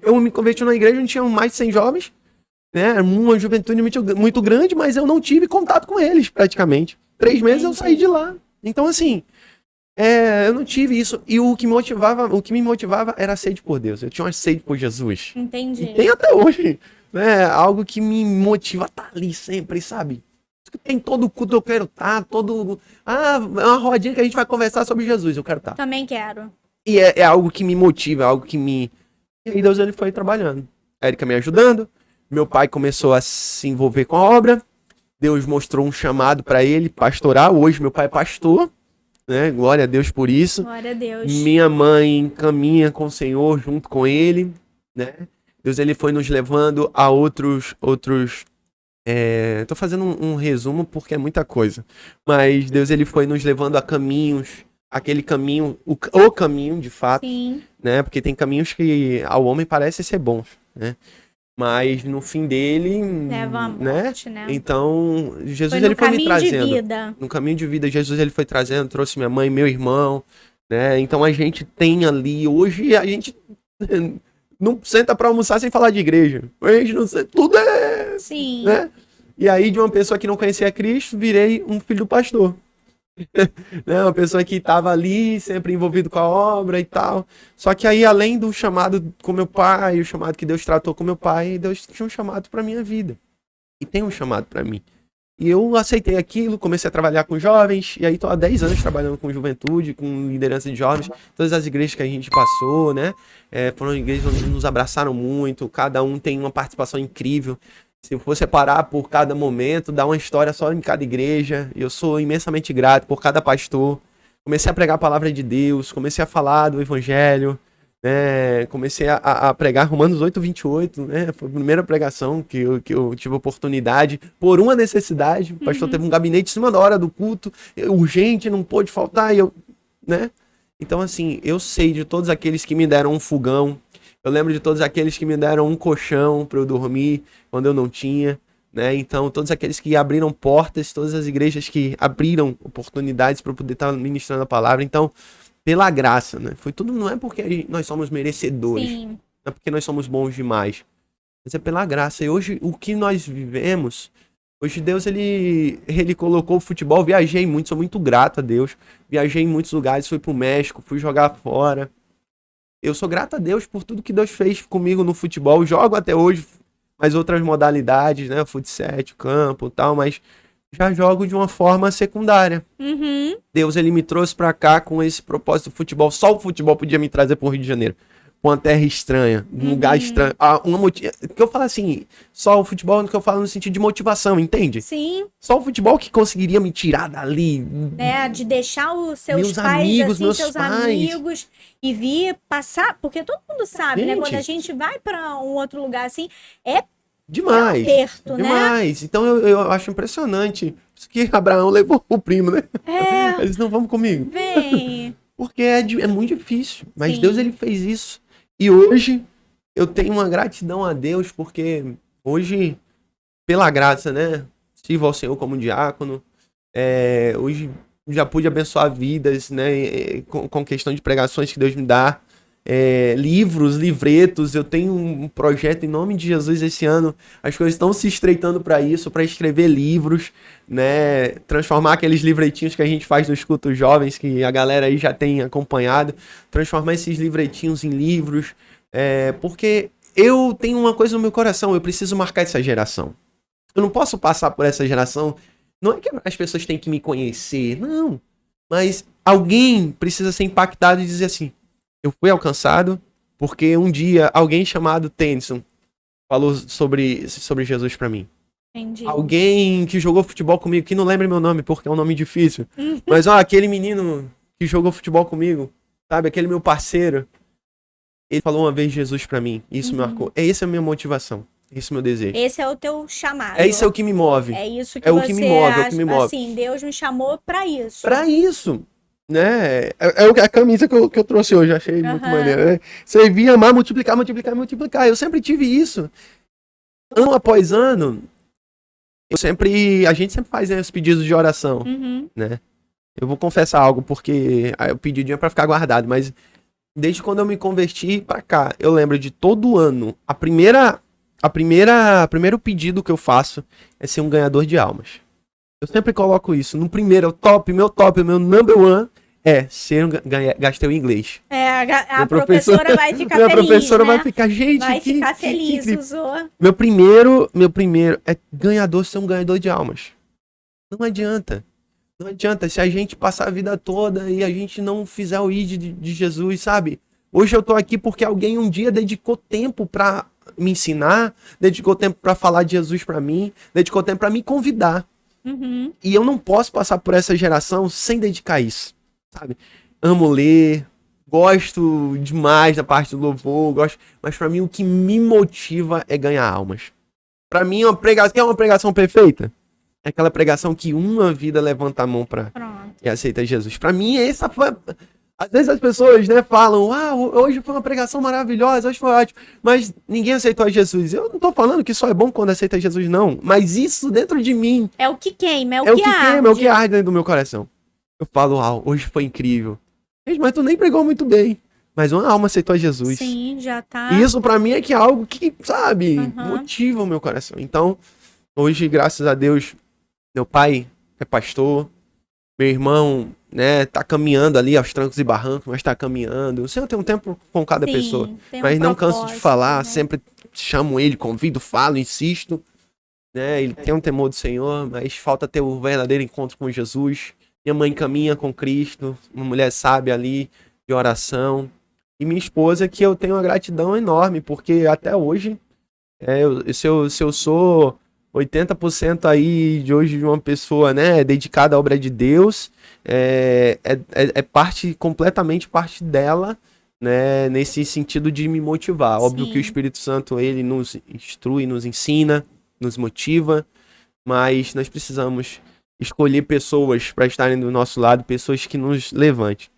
Eu me converti na igreja onde tinha mais de 100 jovens, né? Uma juventude muito grande, mas eu não tive contato com eles, praticamente. 3 meses eu saí de lá. Então, assim, eu não tive isso. E o que me motivava era a sede por Deus. Eu tinha uma sede por Jesus. Entendi. E tem até hoje, né? Algo que me motiva a estar ali sempre, sabe? Tem todo culto, eu quero estar, é uma rodinha que a gente vai conversar sobre Jesus, eu quero estar. Também quero. E é algo que me motiva, é algo que me... E aí Deus, ele foi trabalhando. A Erika me ajudando, meu pai começou a se envolver com a obra, Deus mostrou um chamado para ele, pastoral. Hoje meu pai é pastor, né? Glória a Deus por isso. Glória a Deus. Minha mãe caminha com o Senhor junto com ele, né? Deus, ele foi nos levando a outros tô fazendo um resumo porque é muita coisa. Mas Deus, ele foi nos levando a caminhos, aquele caminho, o caminho de fato, Sim. né? Porque tem caminhos que ao homem parecem ser bons, né? Mas no fim dele, leva a morte, né? Então, Jesus, ele foi me trazendo. De vida. No caminho de vida, Jesus, ele foi trazendo, trouxe minha mãe, meu irmão, né? Então a gente tem ali, hoje a gente não senta pra almoçar sem falar de igreja. A gente não senta, tudo é... Sim. Né? E aí, de uma pessoa que não conhecia Cristo, virei um filho do pastor. Né? Uma pessoa que estava ali, sempre envolvido com a obra e tal. Só que aí, além do chamado com meu pai, o chamado que Deus tratou com meu pai, Deus tinha um chamado para minha vida. E tem um chamado para mim. E eu aceitei aquilo, comecei a trabalhar com jovens, e aí estou há 10 anos trabalhando com juventude, com liderança de jovens, todas as igrejas que a gente passou, né? Foram igrejas onde nos abraçaram muito, cada um tem uma participação incrível. Se eu for separar por cada momento, dá uma história só em cada igreja. Eu sou imensamente grato por cada pastor. Comecei a pregar a palavra de Deus, comecei a falar do evangelho, né? Comecei a pregar Romanos 8:28, né? Foi a primeira pregação que eu tive oportunidade, por uma necessidade. O pastor teve um gabinete em cima da hora do culto, urgente, não pôde faltar, né? Então, assim, eu sei de todos aqueles que me deram um fogão. Eu lembro de todos aqueles que me deram um colchão para eu dormir quando eu não tinha, né? Então, todos aqueles que abriram portas, todas as igrejas que abriram oportunidades para eu poder estar ministrando a palavra. Então, pela graça, né? Foi tudo, não é porque nós somos merecedores, Sim. não é porque nós somos bons demais, mas é pela graça. E hoje, o que nós vivemos, hoje Deus, ele colocou o futebol. Viajei muito, sou muito grato a Deus. Viajei em muitos lugares, fui pro México, fui jogar fora. Eu sou grato a Deus por tudo que Deus fez comigo no futebol. Jogo até hoje, mas outras modalidades, né? Futsal, campo e tal, mas já jogo de uma forma secundária. Deus, ele me trouxe pra cá com esse propósito do futebol. Só o futebol podia me trazer pro Rio de Janeiro. Uma terra estranha, um lugar estranho. Que eu falo assim, só o futebol que eu falo no sentido de motivação, entende? Sim. Só o futebol que conseguiria me tirar dali. De deixar os seus Meus pais, amigos, assim, meus seus pais. amigos, e vir passar, porque todo mundo sabe, né? Gente. Quando a gente vai pra um outro lugar assim, é Demais. aperto, né? Demais. Então eu acho impressionante. Por isso que Abraão levou o primo, né? Eles não vão comigo. Vem. Porque é muito difícil. Mas Sim. Deus, ele fez isso. E hoje eu tenho uma gratidão a Deus, porque hoje pela graça, né? Sirvo ao Senhor como diácono. Hoje já pude abençoar vidas, né? Com questão de pregações que Deus me dá. Livros, livretos. Eu tenho um projeto em nome de Jesus esse ano. As coisas estão se estreitando para isso, para escrever livros, né? Transformar aqueles livretinhos que a gente faz nos cultos jovens, que a galera aí já tem acompanhado. Transformar esses livretinhos em livros. Porque eu tenho uma coisa no meu coração, eu preciso marcar essa geração. Eu não posso passar por essa geração. Não é que as pessoas têm que me conhecer, não. Mas alguém precisa ser impactado e dizer assim: eu fui alcançado porque um dia alguém chamado Tennyson falou sobre Jesus pra mim. Entendi. Alguém que jogou futebol comigo, que não lembra meu nome porque é um nome difícil. Mas aquele menino que jogou futebol comigo, sabe? Aquele meu parceiro. Ele falou uma vez Jesus pra mim. Isso me marcou. Essa é a minha motivação. Esse é o meu desejo. Esse é o teu chamado. Isso é o que me move. É isso que é você o que me move, acha, é o que me move. assim, Deus me chamou pra isso. Pra isso, né? A camisa que eu trouxe hoje, achei muito maneiro, né? Servir, amar, multiplicar, multiplicar, multiplicar. Eu sempre tive isso. Ano após ano, a gente sempre faz os pedidos de oração, né? Eu vou confessar algo, porque o pedidinho é pra ficar guardado, mas desde quando eu me converti pra cá, eu lembro de todo ano, primeiro pedido que eu faço é ser um ganhador de almas. Eu sempre coloco isso. No primeiro, meu number one é ser gastei o inglês. A professora vai ficar feliz, minha professora né? vai ficar, gente, vai ficar feliz, usou. Meu primeiro é ser um ganhador de almas. Não adianta. Não adianta se a gente passar a vida toda e a gente não fizer o ID de Jesus, sabe? Hoje eu tô aqui porque alguém um dia dedicou tempo pra me ensinar, dedicou tempo pra falar de Jesus pra mim, dedicou tempo pra me convidar. E eu não posso passar por essa geração sem dedicar isso, sabe? Amo ler, gosto demais da parte do louvor, mas pra mim o que me motiva é ganhar almas. Pra mim, quer uma pregação perfeita? É aquela pregação que uma vida levanta a mão e aceita Jesus. Pra mim, essa foi... Às vezes as pessoas, né, falam: hoje foi uma pregação maravilhosa, hoje foi ótimo, mas ninguém aceitou Jesus. Eu não tô falando que só é bom quando aceita Jesus, não. Mas isso dentro de mim... É o que queima, é o que arde. É o que arde dentro do meu coração. Eu falo: hoje foi incrível. Gente, mas tu nem pregou muito bem. Mas uma alma aceitou Jesus. Sim, já tá. E isso pra mim é que é algo que, sabe, motiva o meu coração. Então, hoje, graças a Deus, meu pai é pastor, meu irmão, né, tá caminhando ali aos trancos e barrancos, mas tá caminhando. O Senhor tem um tempo com cada pessoa. Mas não canso de falar, né? Sempre chamo ele, convido, falo, insisto. Né? Ele tem um temor do Senhor, mas falta ter o verdadeiro encontro com Jesus. Minha mãe caminha com Cristo, uma mulher sábia ali, de oração. E minha esposa, que eu tenho uma gratidão enorme, porque até hoje, se eu sou 80% aí de hoje de uma pessoa, né, dedicada à obra de Deus, completamente parte dela, né, nesse sentido de me motivar. Sim. Óbvio que o Espírito Santo, ele nos instrui, nos ensina, nos motiva, mas nós precisamos escolher pessoas para estarem do nosso lado, pessoas que nos levantem.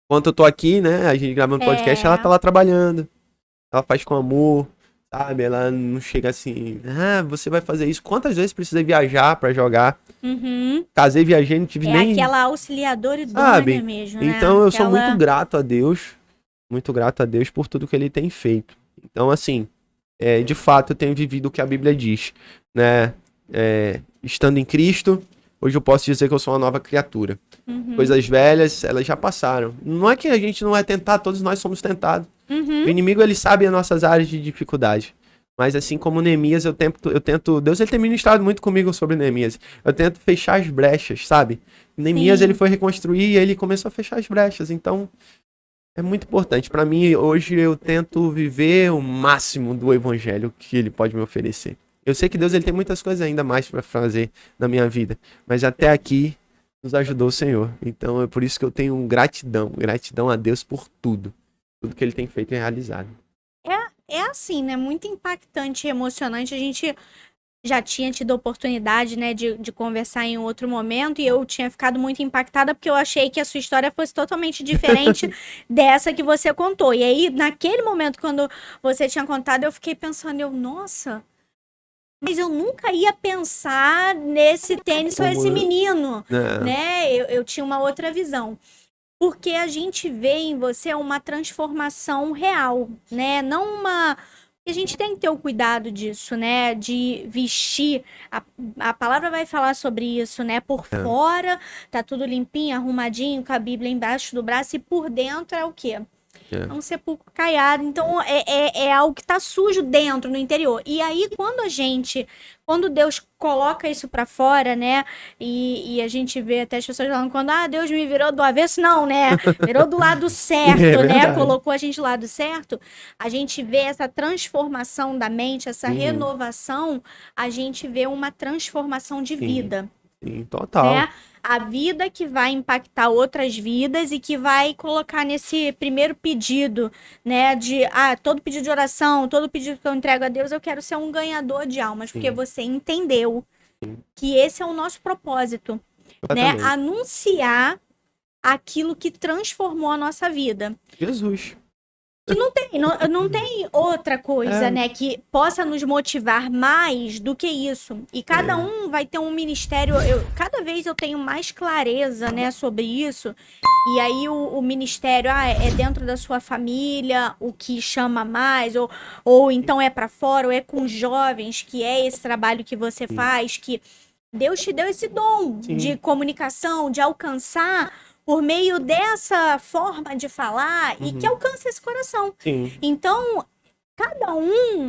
Enquanto eu tô aqui, né, a gente gravando podcast, ela tá lá trabalhando, ela faz com amor, sabe? Ela não chega assim: você vai fazer isso. Quantas vezes precisei viajar pra jogar? Casei, viajei, não tive nem... aquela auxiliadora idônea mesmo, né? Então eu sou muito grato a Deus por tudo que ele tem feito. Então, assim, de fato eu tenho vivido o que a Bíblia diz, né? Estando em Cristo, hoje eu posso dizer que eu sou uma nova criatura. Coisas velhas, elas já passaram. Não é que a gente não é tentado, todos nós somos tentados. O inimigo, ele sabe as nossas áreas de dificuldade. Mas assim como Neemias, eu tento... Deus, ele tem ministrado muito comigo sobre Neemias. Eu tento fechar as brechas, sabe? Neemias, ele foi reconstruir e ele começou a fechar as brechas. Então, é muito importante. Pra mim, hoje, eu tento viver o máximo do evangelho que ele pode me oferecer. Eu sei que Deus, ele tem muitas coisas ainda mais pra fazer na minha vida. Mas até aqui, nos ajudou o Senhor. Então, é por isso que eu tenho gratidão a Deus por tudo que ele tem feito e realizado. É assim, né? Muito impactante e emocionante. A gente já tinha tido a oportunidade, né, de conversar em outro momento, e eu tinha ficado muito impactada porque eu achei que a sua história fosse totalmente diferente dessa que você contou. E aí, naquele momento, quando você tinha contado, eu fiquei pensando, nossa, Mas eu nunca ia pensar nesse tênis ou esse menino, né? Eu tinha uma outra visão. Porque a gente vê em você uma transformação real, né? Não uma... E a gente tem que ter o cuidado disso, né? De vestir. A palavra vai falar sobre isso, né? Por fora tá tudo limpinho, arrumadinho, com a Bíblia embaixo do braço, e por dentro é o quê? É um sepulcro caiado. Então, é algo que tá sujo dentro, no interior. E aí, quando Deus coloca isso pra fora, né? E a gente vê até as pessoas falando, quando, Deus me virou do avesso, não, né? Virou do lado certo, né? Colocou a gente do lado certo. A gente vê essa transformação da mente, essa renovação, a gente vê uma transformação de vida. Sim, total. Né? A vida que vai impactar outras vidas e que vai colocar nesse primeiro pedido, né? De todo pedido de oração, todo pedido que eu entrego a Deus, eu quero ser um ganhador de almas, porque você entendeu que esse é o nosso propósito, né? Anunciar aquilo que transformou a nossa vida. Jesus. Que não tem outra coisa, né, que possa nos motivar mais do que isso. E cada um vai ter um ministério. Cada vez eu tenho mais clareza, né, sobre isso. E aí o ministério é dentro da sua família, o que chama mais, ou então é para fora, ou é com jovens, que é esse trabalho que você faz, que Deus te deu esse dom de comunicação, de alcançar por meio dessa forma de falar e que alcança esse coração. Então,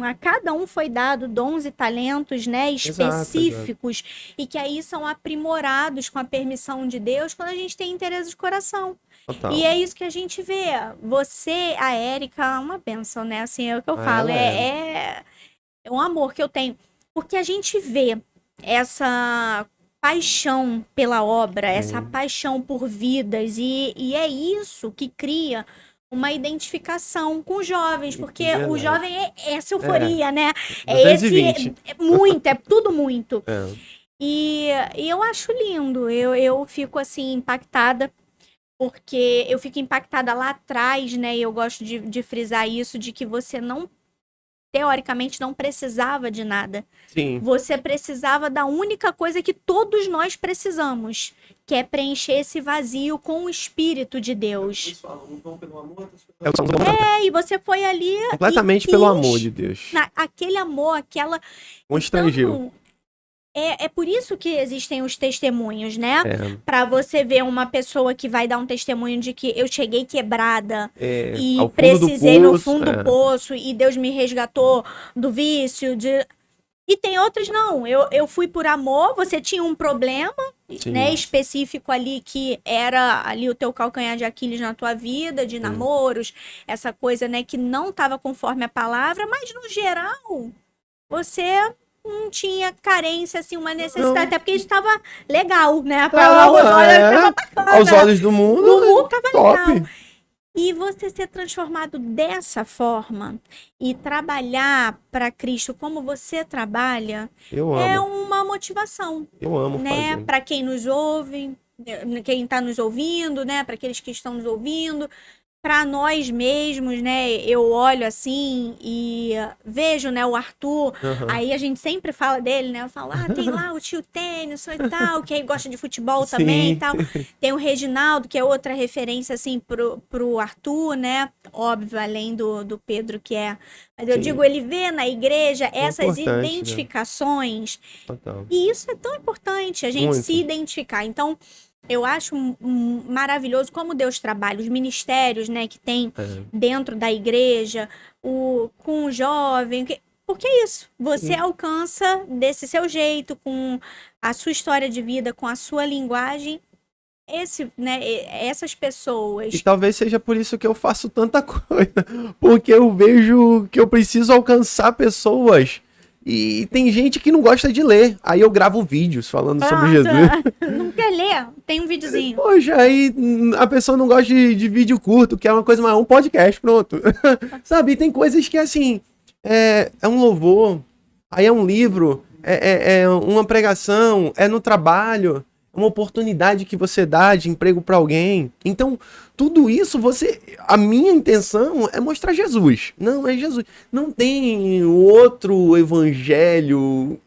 a cada um foi dado dons e talentos, né, específicos, e que aí são aprimorados com a permissão de Deus quando a gente tem interesse de coração. Total. E é isso que a gente vê. Você, a Érica, uma bênção, né? Assim, é o que eu falo. É um amor que eu tenho. Porque a gente vê essa paixão pela obra, essa paixão por vidas, e é isso que cria uma identificação com os jovens, porque o jovem é essa euforia, né? É tudo muito. E eu acho lindo, eu fico assim impactada, porque eu fico impactada lá atrás, né? E eu gosto de frisar isso, de que você teoricamente não precisava de nada. Você precisava da única coisa que todos nós precisamos, que é preencher esse vazio com o Espírito de Deus. E você foi ali completamente pelo amor de Deus. Aquele amor, aquela... Constrangeu. É por isso que existem os testemunhos, né? Pra você ver uma pessoa que vai dar um testemunho de que eu cheguei quebrada e precisei no fundo do poço e Deus me resgatou do vício. E tem outros não. Eu fui por amor, você tinha um problema, né, específico ali, que era ali o teu calcanhar de Aquiles na tua vida, de namoros, essa coisa, né, que não estava conforme a palavra, mas no geral, você não tinha carência, assim, uma necessidade, até porque isso estava legal, né? Para os olhos bacana, aos olhos do mundo, estava legal. E você ser transformado dessa forma e trabalhar para Cristo como você trabalha, é uma motivação. Eu amo, né? Para quem nos ouve, quem está nos ouvindo, né? Para aqueles que estão nos ouvindo. Para nós mesmos, né? Eu olho assim e vejo, né, o Arthur. Aí a gente sempre fala dele, né? Eu falo, tem lá o tio Tênis e tal, que aí gosta de futebol também e tal. Tem o Reginaldo, que é outra referência, assim, pro Arthur, né? Óbvio, além do Pedro, que é... Mas eu digo, ele vê na igreja essas identificações. Né? E isso é tão importante, a gente se identificar. Então... Eu acho maravilhoso como Deus trabalha, os ministérios, né, que tem dentro da igreja, com o jovem, porque é isso, você alcança desse seu jeito, com a sua história de vida, com a sua linguagem, essas pessoas. E talvez seja por isso que eu faço tanta coisa, porque eu vejo que eu preciso alcançar pessoas. E tem gente que não gosta de ler. Aí eu gravo vídeos falando sobre Jesus. Não quer ler? Tem um videozinho. Poxa, aí a pessoa não gosta de vídeo curto, que é uma coisa mais... Um podcast, pronto. Sabe? E tem coisas que, assim... É um louvor. Aí é um livro. É uma pregação. É no trabalho. é uma oportunidade que você dá de emprego para alguém. Então, tudo isso a minha intenção é mostrar Jesus. Não, é Jesus. Não tem outro evangelho,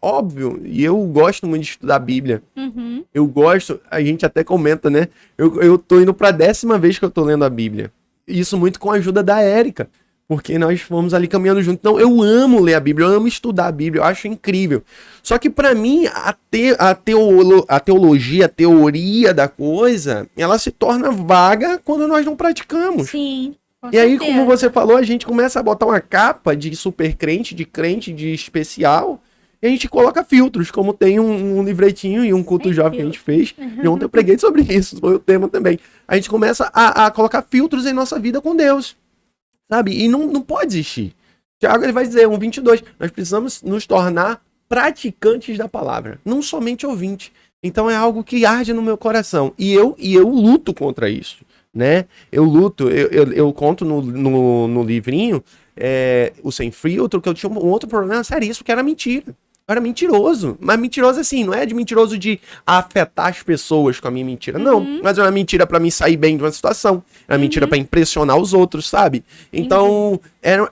óbvio, e eu gosto muito de estudar a Bíblia. Uhum. Eu gosto, a gente até comenta, né? Eu tô indo pra 10ª vez que eu tô lendo a Bíblia. Isso muito com a ajuda da Érica. Porque nós fomos ali caminhando junto. Então, eu amo ler a Bíblia, eu amo estudar a Bíblia, eu acho incrível. Só que pra mim, a teologia, a teoria da coisa, ela se torna vaga quando nós não praticamos. Sim, com E aí, certeza. como você falou, a gente começa a botar uma capa de super crente, de especial, e a gente coloca filtros, como tem um livretinho e um culto jovem que a gente fez. E ontem eu preguei sobre isso, foi o tema também. A gente começa a colocar filtros em nossa vida com Deus. Sabe? E não pode existir. Tiago ele vai dizer, 1:22, nós precisamos nos tornar praticantes da palavra, não somente ouvintes. Então é algo que arde no meu coração. E eu luto contra isso, né? Eu luto, eu conto no livrinho, o Sem Filtro, que eu tinha um outro problema seríssimo, que era mentira. Eu era mentiroso, mas mentiroso assim, não é de mentiroso de afetar as pessoas com a minha mentira, não. Mas é uma mentira pra me sair bem de uma situação, é uma mentira pra impressionar os outros, sabe? Então,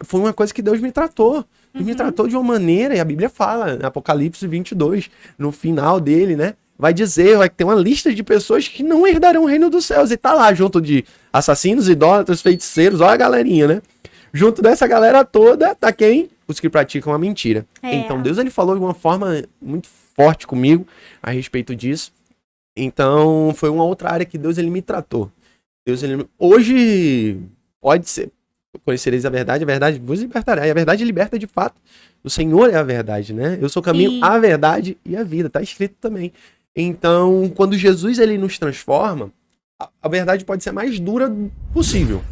foi uma coisa que Deus me tratou. Me tratou de uma maneira, e a Bíblia fala, Apocalipse 22, no final dele, né? Vai dizer, vai ter uma lista de pessoas que não herdarão o reino dos céus. E tá lá, junto de assassinos, idólatras, feiticeiros, olha a galerinha, né? Junto dessa galera toda, tá quem? Os que praticam a mentira. Então Deus ele falou de uma forma muito forte comigo a respeito disso. Então foi uma outra área que Deus ele me tratou. Hoje pode ser, conhecereis a verdade vos libertará. E a verdade liberta de fato. O Senhor é a verdade, né? Eu sou o caminho, Sim. a verdade e a vida. Tá escrito também. Então, quando Jesus ele nos transforma, a verdade pode ser a mais dura possível.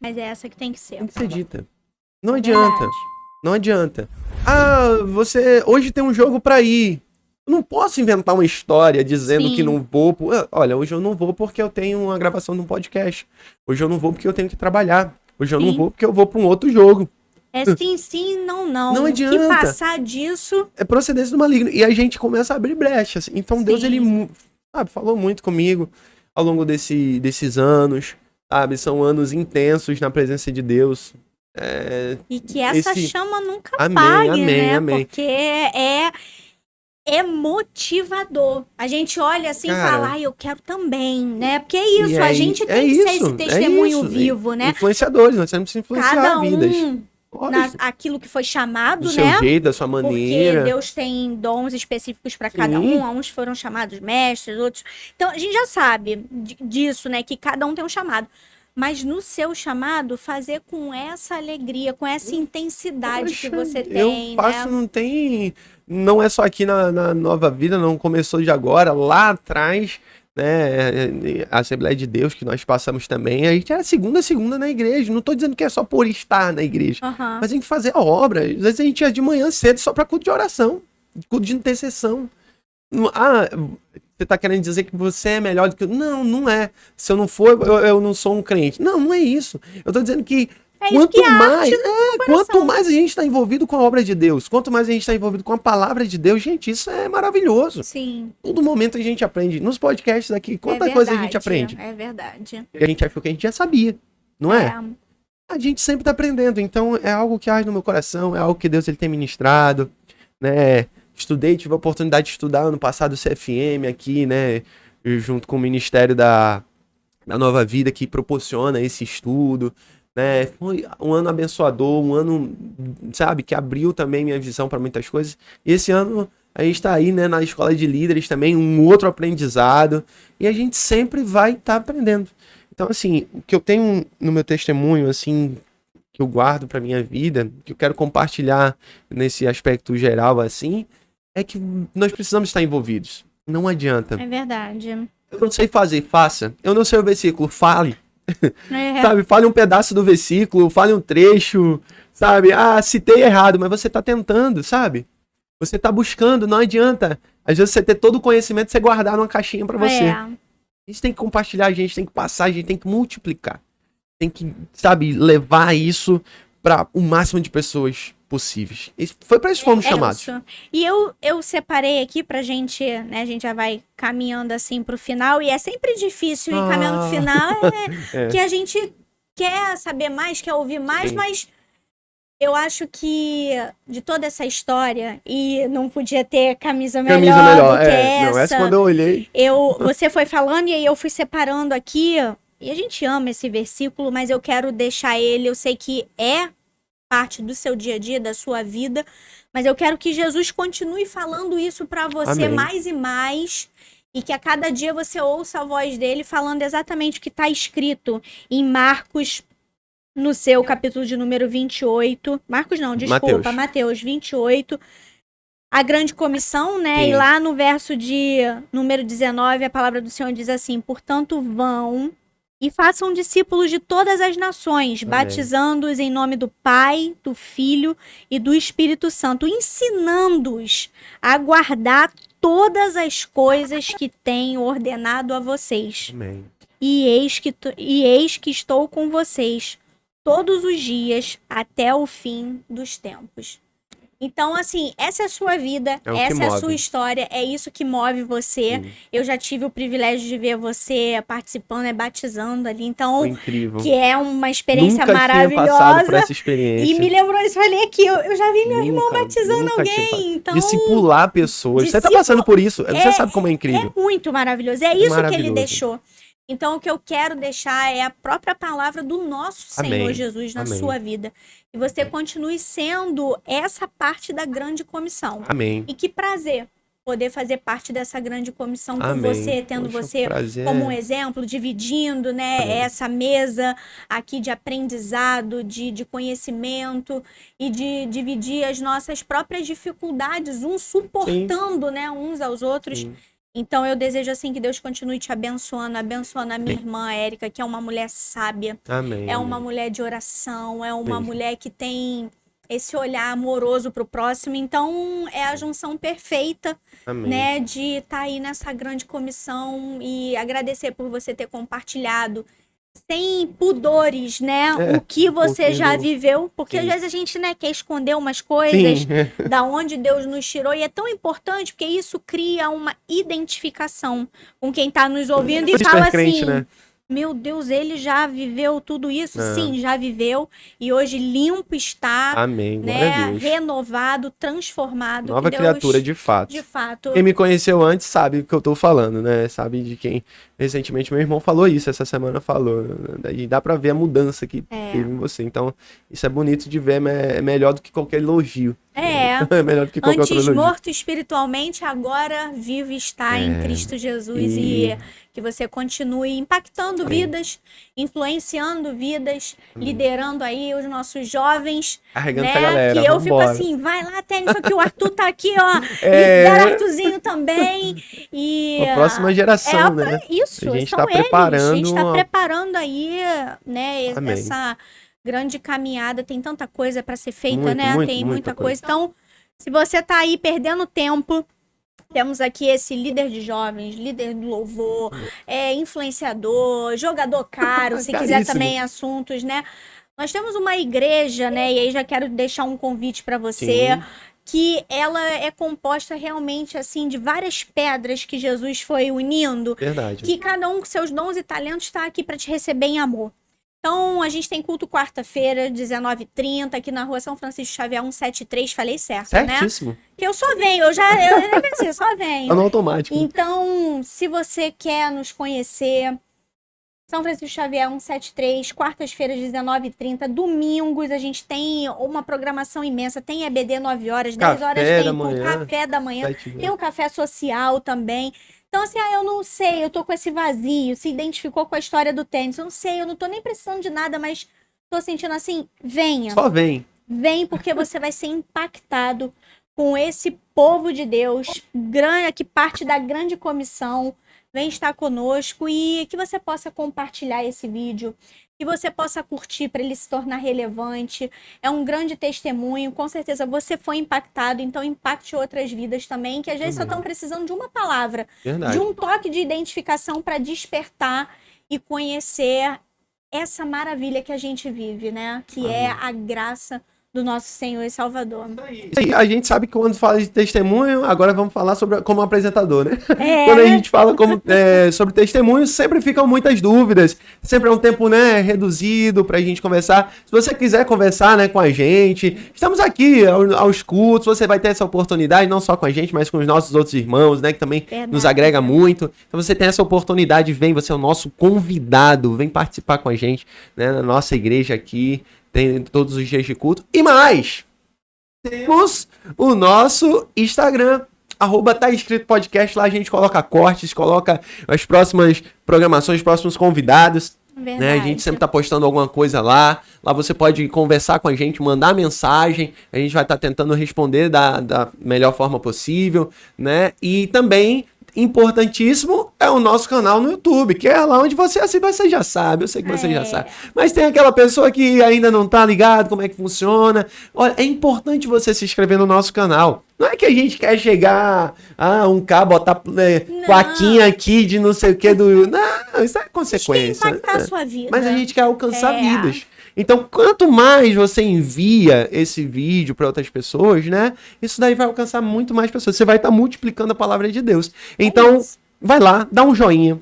Mas é essa que tem que ser. Tem que ser dita. Não adianta. Verdade. Não adianta. Você hoje tem um jogo pra ir. Eu não posso inventar uma história dizendo Sim. que não vou. Olha, hoje eu não vou porque eu tenho uma gravação de um podcast. Hoje eu não vou porque eu tenho que trabalhar. Hoje eu não Sim. vou porque eu vou pra um outro jogo. É sim, não. Não O adianta. que passar disso... É procedência do maligno. E a gente começa a abrir brechas. Então Deus, Sim. ele falou muito comigo ao longo desses anos. Sabe? São anos intensos na presença de Deus. E que essa Esse- chama nunca Amém, pague, amém, né? amém. Porque é motivador. A gente olha assim e Cara, fala, eu quero também, né? Porque é isso, E a aí- gente é tem que ser isso, esse testemunho isso. vivo, né? Influenciadores, nós temos que influenciar Cada vidas. um Lógico, aquilo que foi chamado, do seu né? jeito, da sua Porque maneira. Deus tem dons específicos para cada Sim. um. Uns foram chamados mestres, outros. Então a gente já sabe disso, né? Que cada um tem um chamado. Mas no seu chamado, fazer com essa alegria, com essa intensidade que Poxa, você tem, eu faço, né? não tem. Não é só aqui na Nova Vida, não começou de agora, lá atrás, né? A Assembleia de Deus, que nós passamos também. A gente era segunda na igreja. Não tô dizendo que é só por estar na igreja, Aham. mas a gente fazer a obra. Às vezes a gente ia de manhã cedo só para culto de oração, culto de intercessão. Você tá querendo dizer que você é melhor do que eu? Não, não é. Se eu não for, eu não sou um crente. Não é isso. Eu tô dizendo que É isso que quanto mais a gente está envolvido com a obra de Deus, quanto mais a gente está envolvido com a palavra de Deus, gente, isso é maravilhoso. Sim. Todo momento a gente aprende. Nos podcasts aqui, quanta é coisa a verdade, gente aprende. É verdade. E a gente achou que a gente já sabia, não é? A gente sempre tá aprendendo, então é algo que arde no meu coração, é algo que Deus ele tem ministrado, né? Tive a oportunidade de estudar ano passado o CFM aqui, né? Junto com o Ministério da Nova Vida, que proporciona esse estudo, né? Foi um ano abençoador, um ano, sabe, que abriu também minha visão para muitas coisas. E esse ano a gente tá aí, né, na escola de líderes também, um outro aprendizado, e a gente sempre vai estar aprendendo. Então, assim, o que eu tenho no meu testemunho, assim, que eu guardo para minha vida, que eu quero compartilhar nesse aspecto geral, assim, é que nós precisamos estar envolvidos. Não adianta. É verdade. Eu não sei fazer, faça. Eu não sei o versículo, fale. É. Sabe, fale um pedaço do versículo, fale um trecho, sabe? Citei errado, mas você tá tentando, sabe? Você tá buscando, não adianta. Às vezes você ter todo o conhecimento, você guardar numa caixinha para você. A gente tem que compartilhar, a gente tem que passar, a gente tem que multiplicar. Tem que, sabe, levar isso para o máximo de pessoas possíveis. E foi para isso que fomos chamados. Isso. E eu separei aqui pra gente, né? A gente já vai caminhando assim pro final. E é sempre difícil ir caminhando pro final. Que a gente quer saber mais, quer ouvir mais, Sim. mas eu acho que de toda essa história, e não podia ter camisa melhor do que essa. Não, essa quando eu olhei. Você foi falando e aí eu fui separando aqui. E a gente ama esse versículo, mas eu quero deixar ele. Eu sei que é parte do seu dia a dia, da sua vida, mas eu quero que Jesus continue falando isso para você. Amém. Mais e mais, e que a cada dia você ouça a voz dele falando exatamente o que está escrito em Marcos, no seu capítulo de número 28. Marcos não, desculpa, Mateus 28. A grande comissão, né? Sim. E lá no verso de número 19, a palavra do Senhor diz assim: portanto, vão e façam discípulos de todas as nações, Amém. batizando-os em nome do Pai, do Filho e do Espírito Santo, ensinando-os a guardar todas as coisas que tenho ordenado a vocês. Amém. E eis que estou com vocês todos os dias até o fim dos tempos. Então, assim, essa é a sua vida, essa é a sua história, é isso que move você. Sim. Eu já tive o privilégio de ver você participando, batizando ali, então, foi incrível. Que é uma experiência maravilhosa. Tinha passado por essa experiência. E me lembrou isso, falei aqui, eu já vi meu irmão batizando alguém, então... Discipular pessoas, você tá passando por isso, você sabe como é incrível. É muito maravilhoso, é isso que ele deixou. Então, o que eu quero deixar é a própria palavra do nosso Senhor Jesus na sua vida. E você continue sendo essa parte da grande comissão. Amém. E que prazer poder fazer parte dessa grande comissão com você, tendo você como um exemplo, dividindo, né, essa mesa aqui de aprendizado, de conhecimento e de dividir as nossas próprias dificuldades, suportando, né, uns aos outros. Sim. Então, eu desejo, assim, que Deus continue te abençoando a minha irmã Érica, que é uma mulher sábia. Amém. É uma mulher de oração, é uma mulher que tem esse olhar amoroso pro próximo. Então, é a junção perfeita, né, de estar aí nessa grande comissão e agradecer por você ter compartilhado sem pudores, né, o que você já viveu, porque às vezes a gente, né, quer esconder umas coisas da onde Deus nos tirou, e é tão importante porque isso cria uma identificação com quem tá nos ouvindo e fala assim, né? Meu Deus, ele já viveu tudo isso? Sim, já viveu. E hoje limpo está. Amém. Né? Renovado, transformado. Nova criatura de fato. De fato. Quem me conheceu antes sabe o que eu tô falando, né? Sabe de quem. Recentemente meu irmão falou isso, essa semana falou. Daí dá pra ver a mudança que teve em você. Então, isso é bonito de ver, é melhor do que qualquer elogio. É melhor do que qualquer outro elogio. Antes morto espiritualmente, agora vivo está em Cristo Jesus. E que você continue impactando vidas, influenciando vidas, liderando aí os nossos jovens. Arregando pra galera, que eu fico assim, vai lá, Tênis, só que o Arthur tá aqui, ó. Lidera Arthurzinho também. E a próxima geração, né? Isso, a gente são tá preparando. A gente tá preparando aí, né, essa grande caminhada. Tem tanta coisa para ser feita, né? Tem muita coisa. Então, se você tá aí perdendo tempo, temos aqui esse líder de jovens, líder do louvor, influenciador, jogador caro, se quiser também assuntos, né? Nós temos uma igreja, né? E aí já quero deixar um convite para você. Que ela é composta realmente, assim, de várias pedras que Jesus foi unindo. Verdade. Que cada um com seus dons e talentos está aqui para te receber em amor. Então, a gente tem culto quarta-feira, 19h30, aqui na rua São Francisco Xavier 173, falei certo, né? Certíssimo. Que eu só venho, eu só venho. Tá no automático. Então, se você quer nos conhecer, São Francisco Xavier 173, quartas-feiras, 19h30, domingos, a gente tem uma programação imensa, tem EBD 9 horas, 10 horas tem café da manhã, tem um café social também. Então, assim, eu não sei, eu tô com esse vazio, se identificou com a história do tênis, eu não sei, eu não tô nem precisando de nada, mas tô sentindo assim, venha. Só vem. Vem, porque você vai ser impactado com esse povo de Deus, que parte da grande comissão, vem estar conosco e que você possa compartilhar esse vídeo, que você possa curtir para ele se tornar relevante. É um grande testemunho, com certeza você foi impactado, então impacte outras vidas também, que às vezes só estão precisando de uma palavra, de um toque de identificação para despertar e conhecer essa maravilha que a gente vive, né? Que é a graça do nosso Senhor e Salvador. E a gente sabe que quando fala de testemunho, agora vamos falar sobre como apresentador, né? É. Quando a gente fala sobre testemunho, sempre ficam muitas dúvidas, sempre é um tempo, né, reduzido pra gente conversar. Se você quiser conversar, né, com a gente, estamos aqui aos cultos, você vai ter essa oportunidade, não só com a gente, mas com os nossos outros irmãos, né, que também nos agrega muito. Então você tem essa oportunidade, vem, você é o nosso convidado, vem participar com a gente, né, na nossa igreja aqui. Tem todos os dias de culto. E mais, temos o nosso Instagram, @tá escrito podcast. Lá a gente coloca cortes, coloca as próximas programações, os próximos convidados. Né? A gente sempre tá postando alguma coisa lá. Lá você pode conversar com a gente, mandar mensagem. A gente vai estar tentando responder da melhor forma possível, né? E também, importantíssimo, é o nosso canal no YouTube, que é lá onde você já sabe, eu sei que você já sabe. Mas tem aquela pessoa que ainda não tá ligado como é que funciona. Olha, é importante você se inscrever no nosso canal. Não é que a gente quer chegar a 1K, botar plaquinha aqui de não sei o que do... Não, isso é consequência. Impactar a sua vida. Mas a gente quer alcançar vidas. Então, quanto mais você envia esse vídeo para outras pessoas, né? Isso daí vai alcançar muito mais pessoas. Você vai estar multiplicando a palavra de Deus. Então, vai lá, dá um joinha,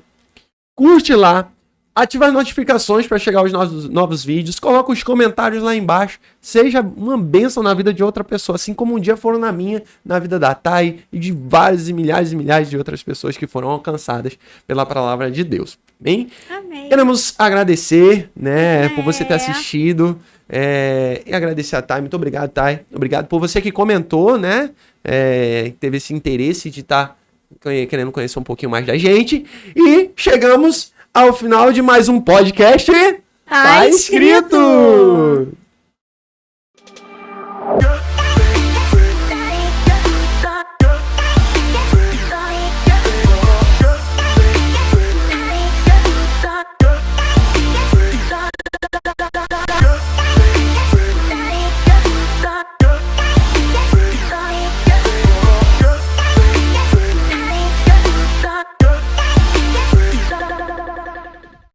curte lá, ativa as notificações para chegar os novos vídeos, coloca os comentários lá embaixo. Seja uma bênção na vida de outra pessoa, assim como um dia foram na minha, na vida da Thay e de várias e milhares de outras pessoas que foram alcançadas pela palavra de Deus. Bem? Amém. Queremos agradecer, né, por você ter assistido, e agradecer a Thay. Muito obrigado, Thay. Obrigado por você que comentou, né, teve esse interesse de estar querendo conhecer um pouquinho mais da gente. E chegamos ao final de mais um podcast. Tá escrito!